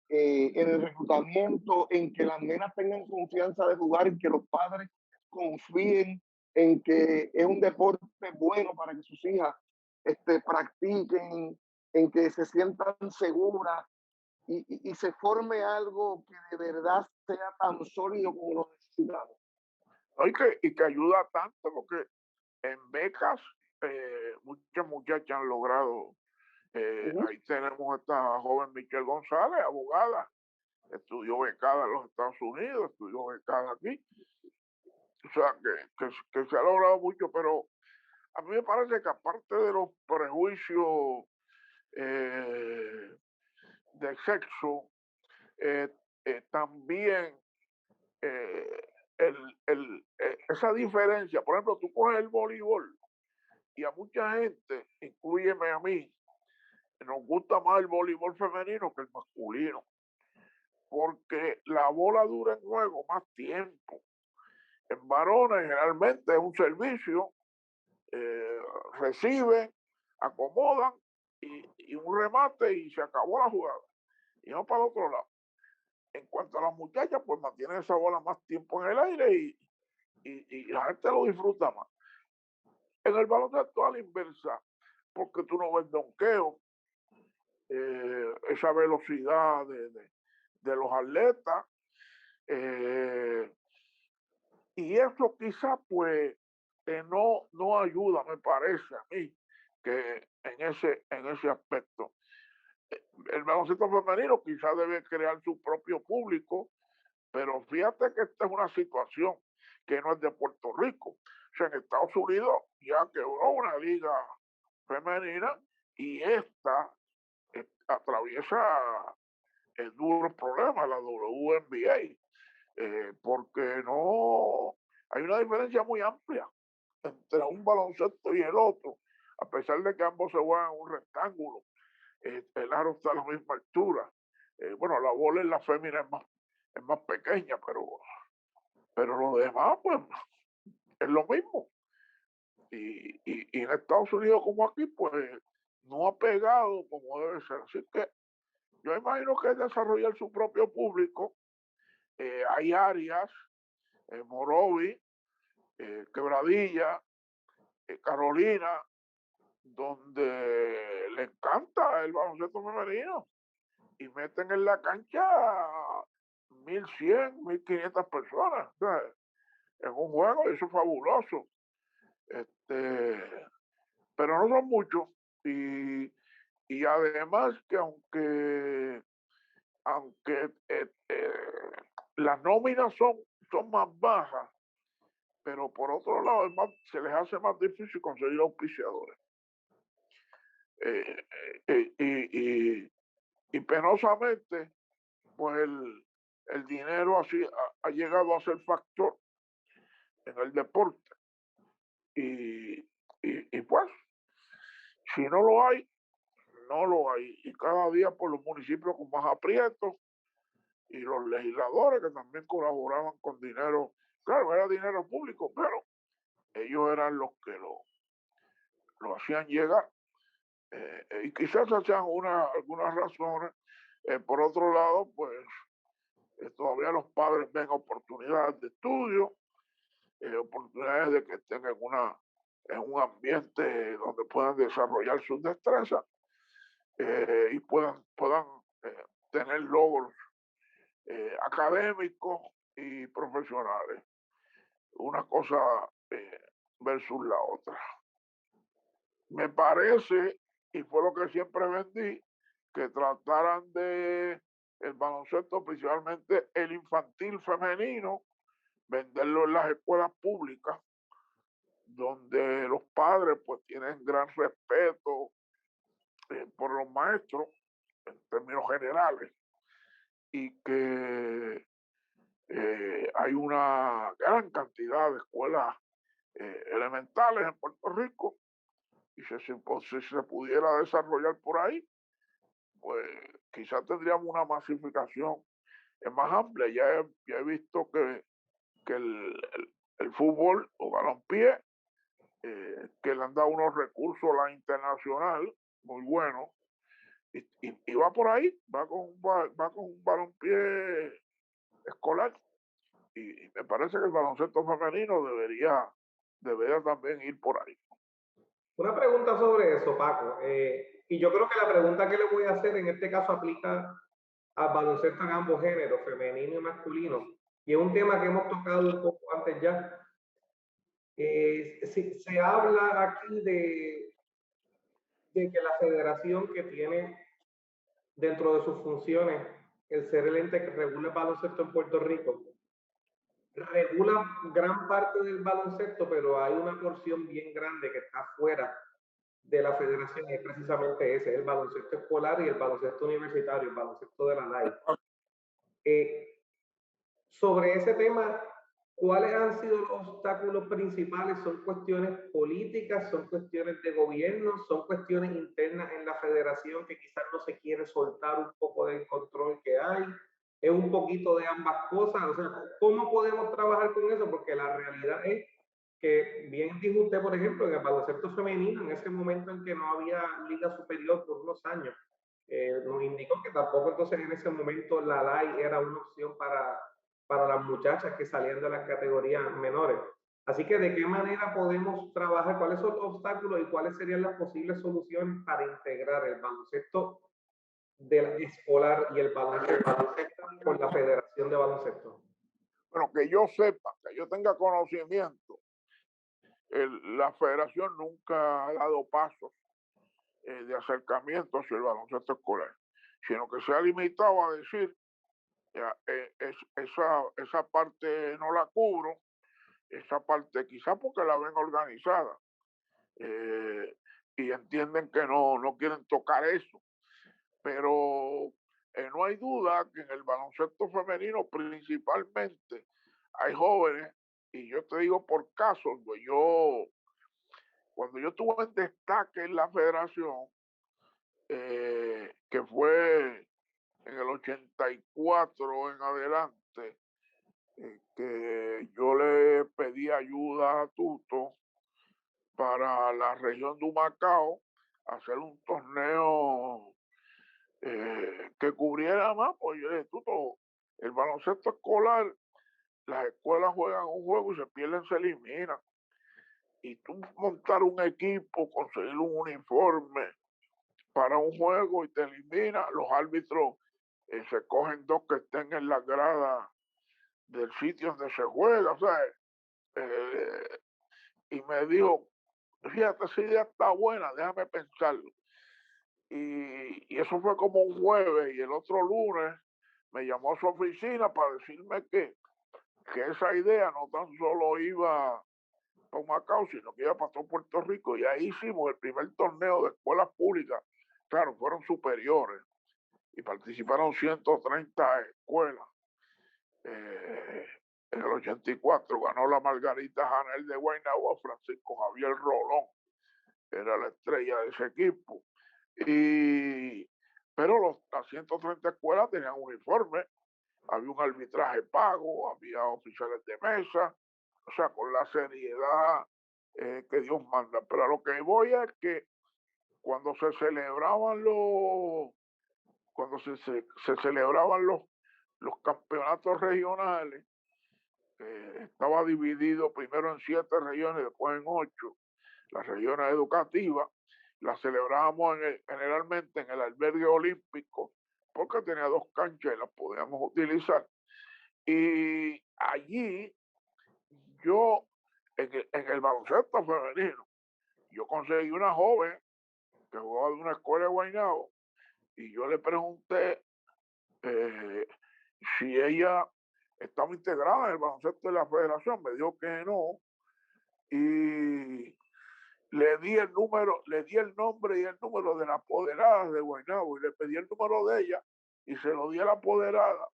C: en el reclutamiento, en que las nenas tengan confianza de jugar, en que los padres confíen en que es un deporte bueno para que sus hijas practiquen? en que se sientan seguras y se forme algo que de verdad sea tan sólido como lo necesitamos.
E: ¿No? Y que ayuda tanto porque en becas muchas muchachas han logrado. Ahí tenemos esta joven Michelle González, abogada, estudió becada en los Estados Unidos, estudió becada aquí. O sea, que se ha logrado mucho, pero a mí me parece que aparte de los prejuicios de sexo, eh, también eh, esa diferencia, por ejemplo, tú coges el voleibol y a mucha gente, incluyeme a mí, nos gusta más el voleibol femenino que el masculino, porque la bola dura en juego más tiempo. En varones generalmente es un servicio, reciben, acomodan y un remate y se acabó la jugada. Y no para el otro lado. En cuanto a las muchachas, pues mantienen esa bola más tiempo en el aire y la gente lo disfruta más. En el baloncesto a la inversa, porque tú no ves donqueo, esa velocidad de los atletas, y eso quizá pues no ayuda, me parece a mí, que en ese aspecto. El baloncesto femenino quizá debe crear su propio público, pero fíjate que esta es una situación que no es de Puerto Rico. O sea, en Estados Unidos ya quebró una liga femenina y esta atraviesa duros problemas, la WNBA, porque no hay una diferencia muy amplia entre un baloncesto y el otro, a pesar de que ambos se juegan en un rectángulo. El aro está a la misma altura. Bueno, la bola en la fémina es más pequeña, pero lo demás, pues, es lo mismo. Y en Estados Unidos como aquí, pues, no ha pegado como debe ser. Así que yo imagino que es desarrollar su propio público. Hay áreas, Morovi, Quebradilla, Carolina, donde le encanta el baloncesto femenino y meten en la cancha 1.100, 1.500 personas, o sea, en un juego, y eso es fabuloso. Pero no son muchos y además que aunque las nóminas son más bajas, pero por otro lado se les hace más difícil conseguir auspiciadores. Y penosamente, pues el dinero así ha llegado a ser factor en el deporte. Y pues, si no lo hay, no lo hay. Y cada día por los municipios con más aprietos y los legisladores que también colaboraban con dinero, claro, era dinero público, pero ellos eran los que lo hacían llegar. Y quizás hacían algunas razones. Por otro lado, pues todavía los padres ven oportunidades de estudio, oportunidades de que estén en un ambiente donde puedan desarrollar sus destrezas y puedan tener logros académicos y profesionales. Una cosa versus la otra. Me parece, y fue lo que siempre vendí, que trataran de el baloncesto, principalmente el infantil femenino, venderlo en las escuelas públicas, donde los padres pues tienen gran respeto por los maestros en términos generales y que hay una gran cantidad de escuelas elementales en Puerto Rico y si se pudiera desarrollar por ahí, pues quizás tendríamos una masificación más amplia. Ya he visto que el fútbol o balompié, que le han dado unos recursos a la internacional muy buenos, y va por ahí, va con un balompié escolar. Y me parece que el baloncesto femenino debería también ir por ahí.
D: Una pregunta sobre eso, Paco. Y yo creo que la pregunta que le voy a hacer en este caso aplica al baloncesto en ambos géneros, femenino y masculino. Y es un tema que hemos tocado un poco antes ya. Se habla aquí de que la federación que tiene dentro de sus funciones el ser el ente que regula el baloncesto en Puerto Rico, regula gran parte del baloncesto, pero hay una porción bien grande que está fuera de la federación y es precisamente ese, el baloncesto escolar y el baloncesto universitario, el baloncesto de la LAI. Sobre ese tema, ¿cuáles han sido los obstáculos principales? ¿Son cuestiones políticas, son cuestiones de gobierno, son cuestiones internas en la federación que quizás no se quiere soltar un poco del control que hay? ¿Es un poquito de ambas cosas? O sea, ¿cómo podemos trabajar con eso? Porque la realidad es que, bien dijo usted, por ejemplo, en el baloncesto femenino, en ese momento en que no había liga superior por unos años, nos indicó que tampoco entonces en ese momento la LAI era una opción para las muchachas que salían de las categorías menores. Así que, ¿de qué manera podemos trabajar? ¿Cuáles son los obstáculos y cuáles serían las posibles soluciones para integrar el baloncesto del escolar y el baloncesto con la Federación de Baloncesto?
E: Bueno, que yo sepa, que yo tenga conocimiento, la federación nunca ha dado pasos de acercamiento hacia el baloncesto escolar, sino que se ha limitado a decir, esa parte no la cubro, esa parte quizá porque la ven organizada eh, y entienden que no quieren tocar eso, pero no hay duda que en el baloncesto femenino principalmente hay jóvenes, y yo te digo por casos, pues cuando yo estuve en destaque en la federación, que fue en el 84 en adelante, que yo le pedí ayuda a Tuto para la región de Humacao, hacer un torneo que cubriera más, pues yo le dije, Tuto, el baloncesto escolar, las escuelas juegan un juego y se pierden, se eliminan. Y tú montar un equipo, conseguir un uniforme para un juego y te elimina, los árbitros se cogen dos que estén en la grada del sitio donde se juega, o sea, eh, y me dijo, fíjate, esa idea está buena, déjame pensarlo. Y eso fue como un jueves y el otro lunes me llamó a su oficina para decirme que esa idea no tan solo iba para Macao, sino que iba para todo Puerto Rico. Y ahí hicimos el primer torneo de escuelas públicas. Claro, fueron superiores y participaron 130 escuelas. En el 84 ganó la Margarita Janel de Guaynabo, Francisco Javier Rolón, era la estrella de ese equipo. Pero las 130 escuelas tenían uniforme, había un arbitraje pago, había oficiales de mesa, o sea, con la seriedad que Dios manda. Pero a lo que voy es que cuando se celebraban se celebraban los campeonatos regionales, estaba dividido primero en 7 regiones, después en 8, las regiones educativas, las celebrábamos generalmente en el albergue olímpico, porque tenía 2 canchas y las podíamos utilizar. Y allí yo, en el baloncesto femenino, yo conseguí una joven que jugaba de una escuela de Guaynabo y yo le pregunté eh, si ella estaba integrada en el baloncesto de la federación. Me dijo que no. Y le di el nombre y el número de la apoderada de Guaynabo y le pedí el número de ella y se lo di a la apoderada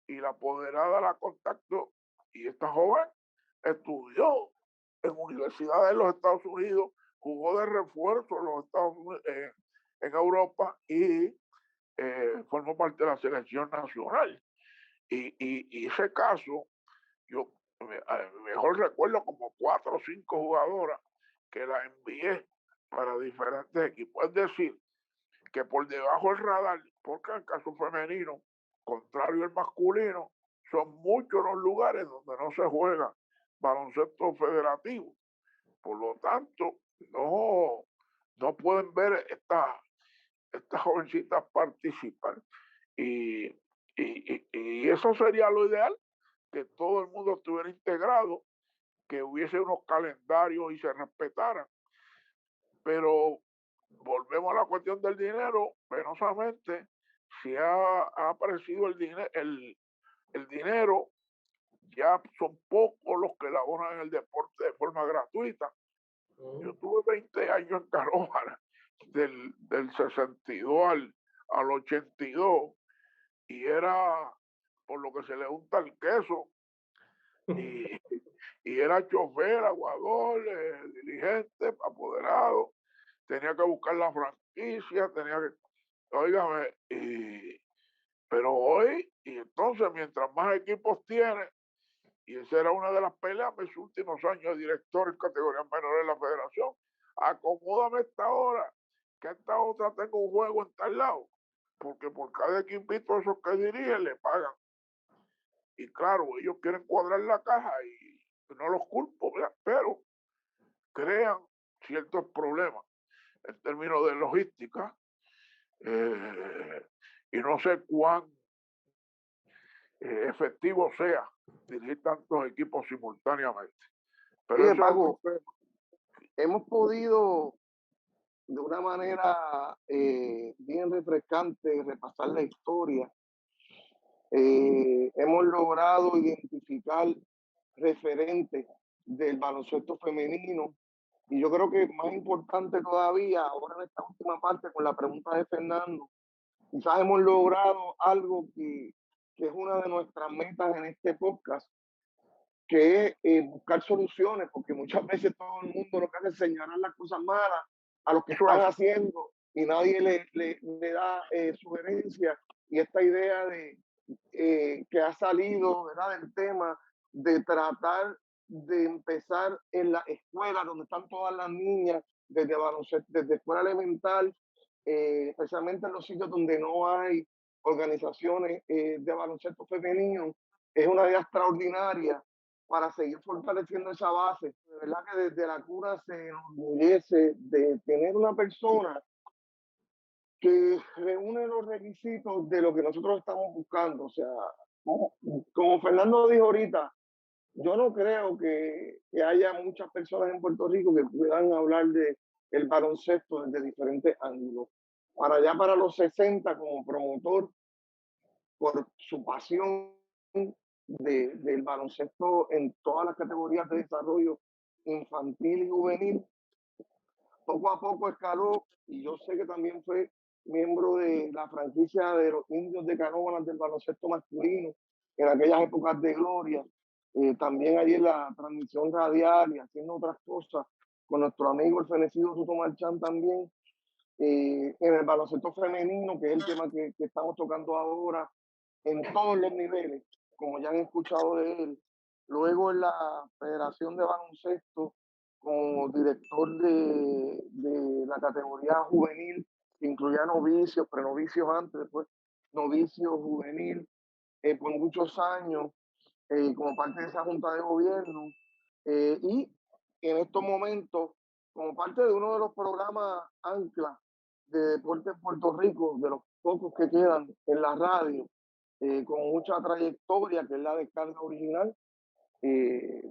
E: y la apoderada la contactó y esta joven estudió en universidades de los Estados Unidos, jugó de refuerzo en los Estados Unidos, en Europa y formó parte de la selección nacional. Y ese caso, yo mejor recuerdo como 4 o 5 jugadoras que la envié para diferentes equipos. Es decir, que por debajo del radar, porque en el caso femenino, contrario al masculino, son muchos los lugares donde no se juega baloncesto federativo. Por lo tanto, no, no pueden ver estas jovencitas participar. Y, y eso sería lo ideal, que todo el mundo estuviera integrado, que hubiese unos calendarios y se respetaran. Pero volvemos a la cuestión del dinero, penosamente, si ha aparecido el dinero, ya son pocos los que laboran en el deporte de forma gratuita. Yo tuve 20 años en Canóvara, del 62 al 82, y era por lo que se le unta el queso, y, y era chofer, aguador, dirigente, apoderado, tenía que buscar la franquicia, tenía que, óigame, pero hoy, y entonces mientras más equipos tiene, y esa era una de las peleas de mis últimos años de director en categorías menores de la federación, acomódame esta hora, que esta otra tengo un juego en tal lado, porque por cada equipito esos que dirigen le pagan. Y claro, ellos quieren cuadrar la caja y no los culpo, ¿verdad? Pero crean ciertos problemas en términos de logística, y no sé cuán efectivo sea dirigir tantos equipos simultáneamente. Pero
C: Oye,
E: eso
C: Paco,
E: es otro
C: hemos podido de una manera bien refrescante repasar la historia. Hemos logrado identificar referentes del baloncesto femenino, y yo creo que más importante todavía, ahora en esta última parte con la pregunta de Fernando, quizás hemos logrado algo que es una de nuestras metas en este podcast, que es buscar soluciones, porque muchas veces todo el mundo lo que hace es señalar las cosas malas a los que están
E: así.
C: haciendo y nadie le da sugerencias. Y esta idea de que ha salido, ¿verdad?, del tema de tratar de empezar en la escuela donde están todas las niñas, desde baloncesto, desde escuela elemental, especialmente en los sitios donde no hay organizaciones de baloncesto femenino, es una idea extraordinaria para seguir fortaleciendo esa base. De verdad que desde la cuna se enorgullece de tener una persona que reúne los requisitos de lo que nosotros estamos buscando. O sea, como Fernando dijo ahorita, yo no creo que haya muchas personas en Puerto Rico que puedan hablar de el baloncesto desde diferentes ángulos. Para allá, para los 60, como promotor, por su pasión del baloncesto en todas las categorías de desarrollo infantil y juvenil, poco a poco escaló, y yo sé que también fue miembro de la franquicia de los Indios de Canóvanas del baloncesto masculino en aquellas épocas de gloria. También allí en la transmisión radial y haciendo otras cosas con nuestro amigo el fenecido Tuto Marchán también. En el baloncesto femenino, que es el tema que estamos tocando ahora, en todos los niveles, como ya han escuchado de él. Luego en la Federación de Baloncesto, como director de la categoría juvenil, que incluía novicios, prenovicios antes, después novicios juvenil, por muchos años, como parte de esa junta de gobierno. Y en estos momentos, como parte de uno de los programas ancla de deporte en Puerto Rico, de los pocos que quedan en la radio, con mucha trayectoria, que es la descarga original,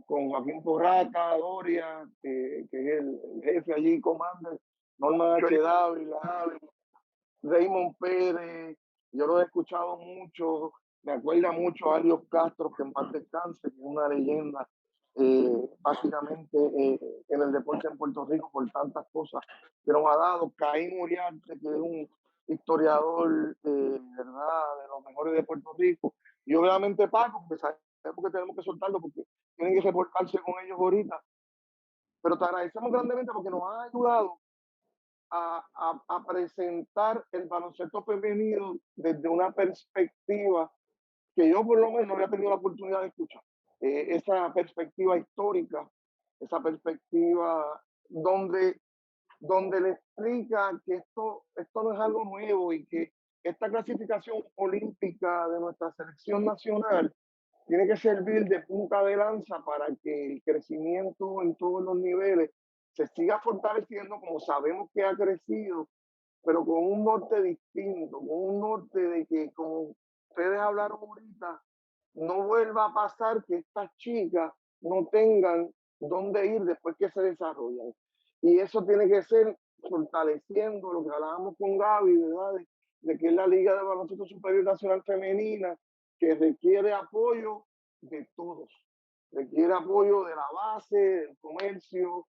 C: con Joaquín Porrata, Doria, que es el jefe allí, Commander, Norman H. Dávila, Raymond Pérez. Yo lo he escuchado mucho, me acuerda mucho a Alios Castro, que en paz descanse, que es una leyenda básicamente en el deporte en Puerto Rico por tantas cosas que nos ha dado. Caín Uriarte, que es un historiador ¿verdad?, de los mejores de Puerto Rico. Y obviamente Paco, que sabemos que tenemos que soltarlo porque tienen que reportarse con ellos ahorita. Pero te agradecemos grandemente porque nos han ayudado a presentar el baloncesto femenino desde una perspectiva que yo por lo menos no había tenido la oportunidad de escuchar. Esa perspectiva histórica, esa perspectiva donde le explica que esto no es algo nuevo y que esta clasificación olímpica de nuestra selección nacional tiene que servir de punta de lanza para que el crecimiento en todos los niveles se siga fortaleciendo como sabemos que ha crecido, pero con un norte distinto, con un norte de que, como ustedes hablaron ahorita, no vuelva a pasar que estas chicas no tengan dónde ir después que se desarrollan. Y eso tiene que ser fortaleciendo lo que hablábamos con Gaby, ¿verdad? De que es la Liga de Baloncesto Superior Nacional Femenina, que requiere apoyo de todos. Requiere apoyo de la base, del comercio,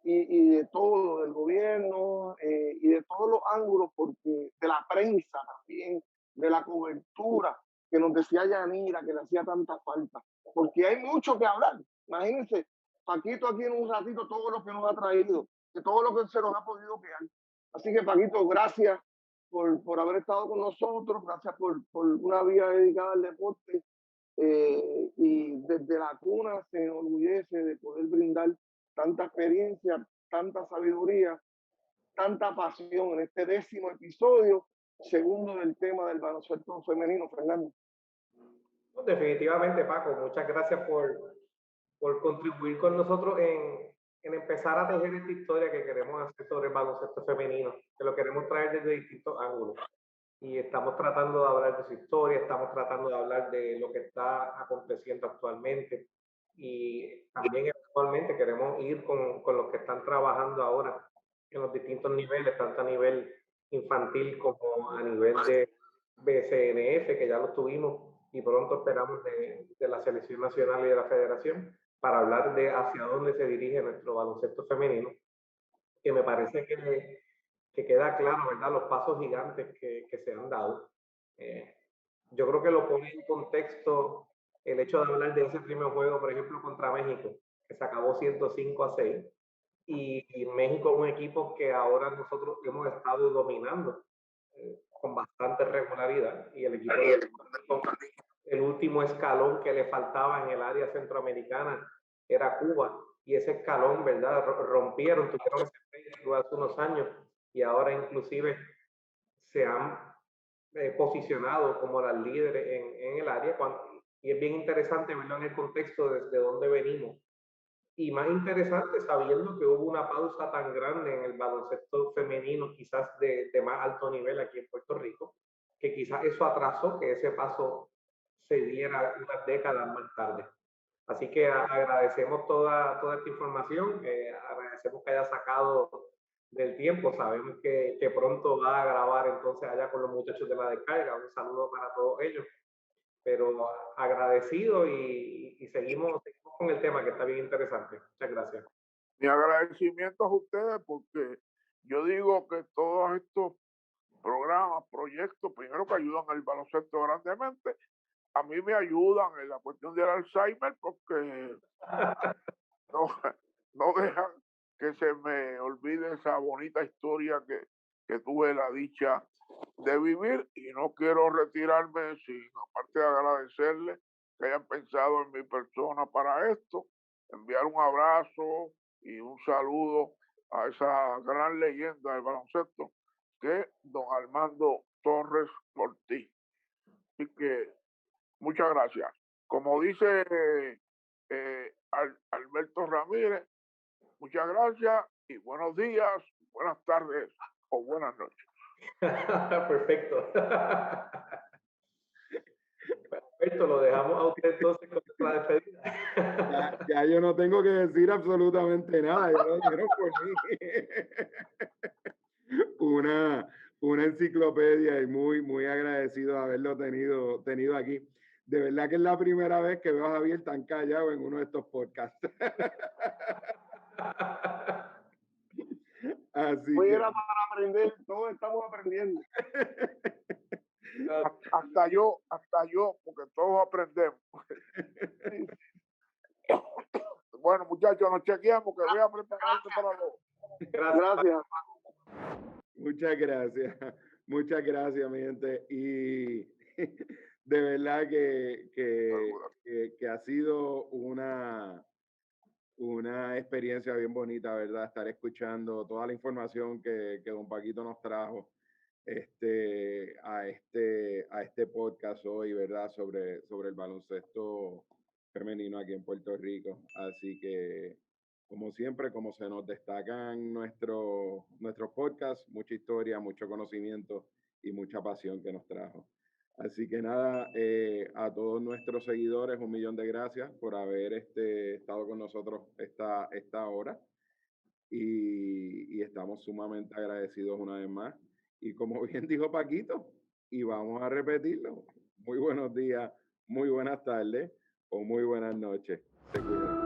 C: y de todo, del gobierno y de todos los ángulos, porque de la prensa también, de la cobertura, que nos decía Yanira, que le hacía tanta falta, porque hay mucho que hablar. Imagínense, Paquito aquí en un ratito, todo lo que nos ha traído, de todo lo que se nos ha podido quedar. Así que, Paquito, gracias por haber estado con nosotros, gracias por una vida dedicada al deporte. Y desde la cuna se enorgullece de poder brindar tanta experiencia, tanta sabiduría, tanta pasión en este 10º episodio, segundo del tema del baloncesto femenino, Fernando.
D: Definitivamente, Paco, muchas gracias por contribuir con nosotros en empezar a tejer esta historia que queremos hacer sobre el baloncesto femenino, que lo queremos traer desde distintos ángulos. Y estamos tratando de hablar de su historia, estamos tratando de hablar de lo que está aconteciendo actualmente. Y también actualmente queremos ir con los que están trabajando ahora en los distintos niveles, tanto a nivel infantil como a nivel de BCNF, que ya lo tuvimos, y pronto esperamos de la selección nacional y de la federación, para hablar de hacia dónde se dirige nuestro baloncesto femenino, que me parece que queda claro, ¿verdad? Los pasos gigantes que se han dado. Yo creo que lo pone en contexto el hecho de hablar de ese primer juego, por ejemplo, contra México, que se acabó 105-6, y México es un equipo que ahora nosotros hemos estado dominando con bastante regularidad, y el equipo el último escalón que le faltaba en el área centroamericana era Cuba, y ese escalón, ¿verdad? Rompieron, tuvieron ese peso hace unos años, y ahora inclusive se han posicionado como las líderes en el área, y es bien interesante verlo en el contexto desde dónde venimos. Y más interesante sabiendo que hubo una pausa tan grande en el baloncesto femenino, quizás de más alto nivel aquí en Puerto Rico, que quizás eso atrasó que ese paso se diera unas décadas más tarde. Así que agradecemos toda esta información, agradecemos que haya sacado del tiempo, sabemos que pronto va a grabar entonces allá con los muchachos de la descarga, un saludo para todos ellos, pero agradecido y seguimos con el tema que está bien interesante. Muchas gracias.
E: Mi agradecimiento a ustedes, porque yo digo que todos estos programas, proyectos, primero que ayudan al baloncesto grandemente, a mí me ayudan en la cuestión del Alzheimer, porque no dejan que se me olvide esa bonita historia que tuve la dicha de vivir, y no quiero retirarme sin, aparte de agradecerles que hayan pensado en mi persona para esto, enviar un abrazo y un saludo a esa gran leyenda del baloncesto que es don Armando Torres Ortiz. Así que muchas gracias. Como dice Alberto Ramírez, muchas gracias y buenos días, buenas tardes o buenas noches.
D: Perfecto. Alberto, lo dejamos a usted entonces con la despedida.
B: Ya yo no tengo que decir absolutamente nada, ya lo dijeron por mí. Una enciclopedia, y muy agradecido de haberlo tenido aquí. De verdad que es la primera vez que veo a Javier tan callado en uno de estos podcasts. Así
C: Hoy
B: que...
C: era para aprender, todos estamos aprendiendo.
E: Hasta yo, porque todos aprendemos. Bueno, muchachos, nos chequeamos, que voy a prepararme para los...
C: Gracias.
B: Muchas gracias, mi gente. Y de verdad que ha sido una experiencia bien bonita, ¿verdad? Estar escuchando toda la información que don Paquito nos trajo a este podcast hoy, ¿verdad? Sobre el baloncesto femenino aquí en Puerto Rico. Así que Como siempre, como se nos destacan nuestros podcasts, mucha historia, mucho conocimiento y mucha pasión que nos trajo. Así que nada, a todos nuestros seguidores, 1.000.000 de gracias por haber estado con nosotros esta hora. Y estamos sumamente agradecidos una vez más. Y como bien dijo Paquito, y vamos a repetirlo, muy buenos días, muy buenas tardes o muy buenas noches. Se cuidan.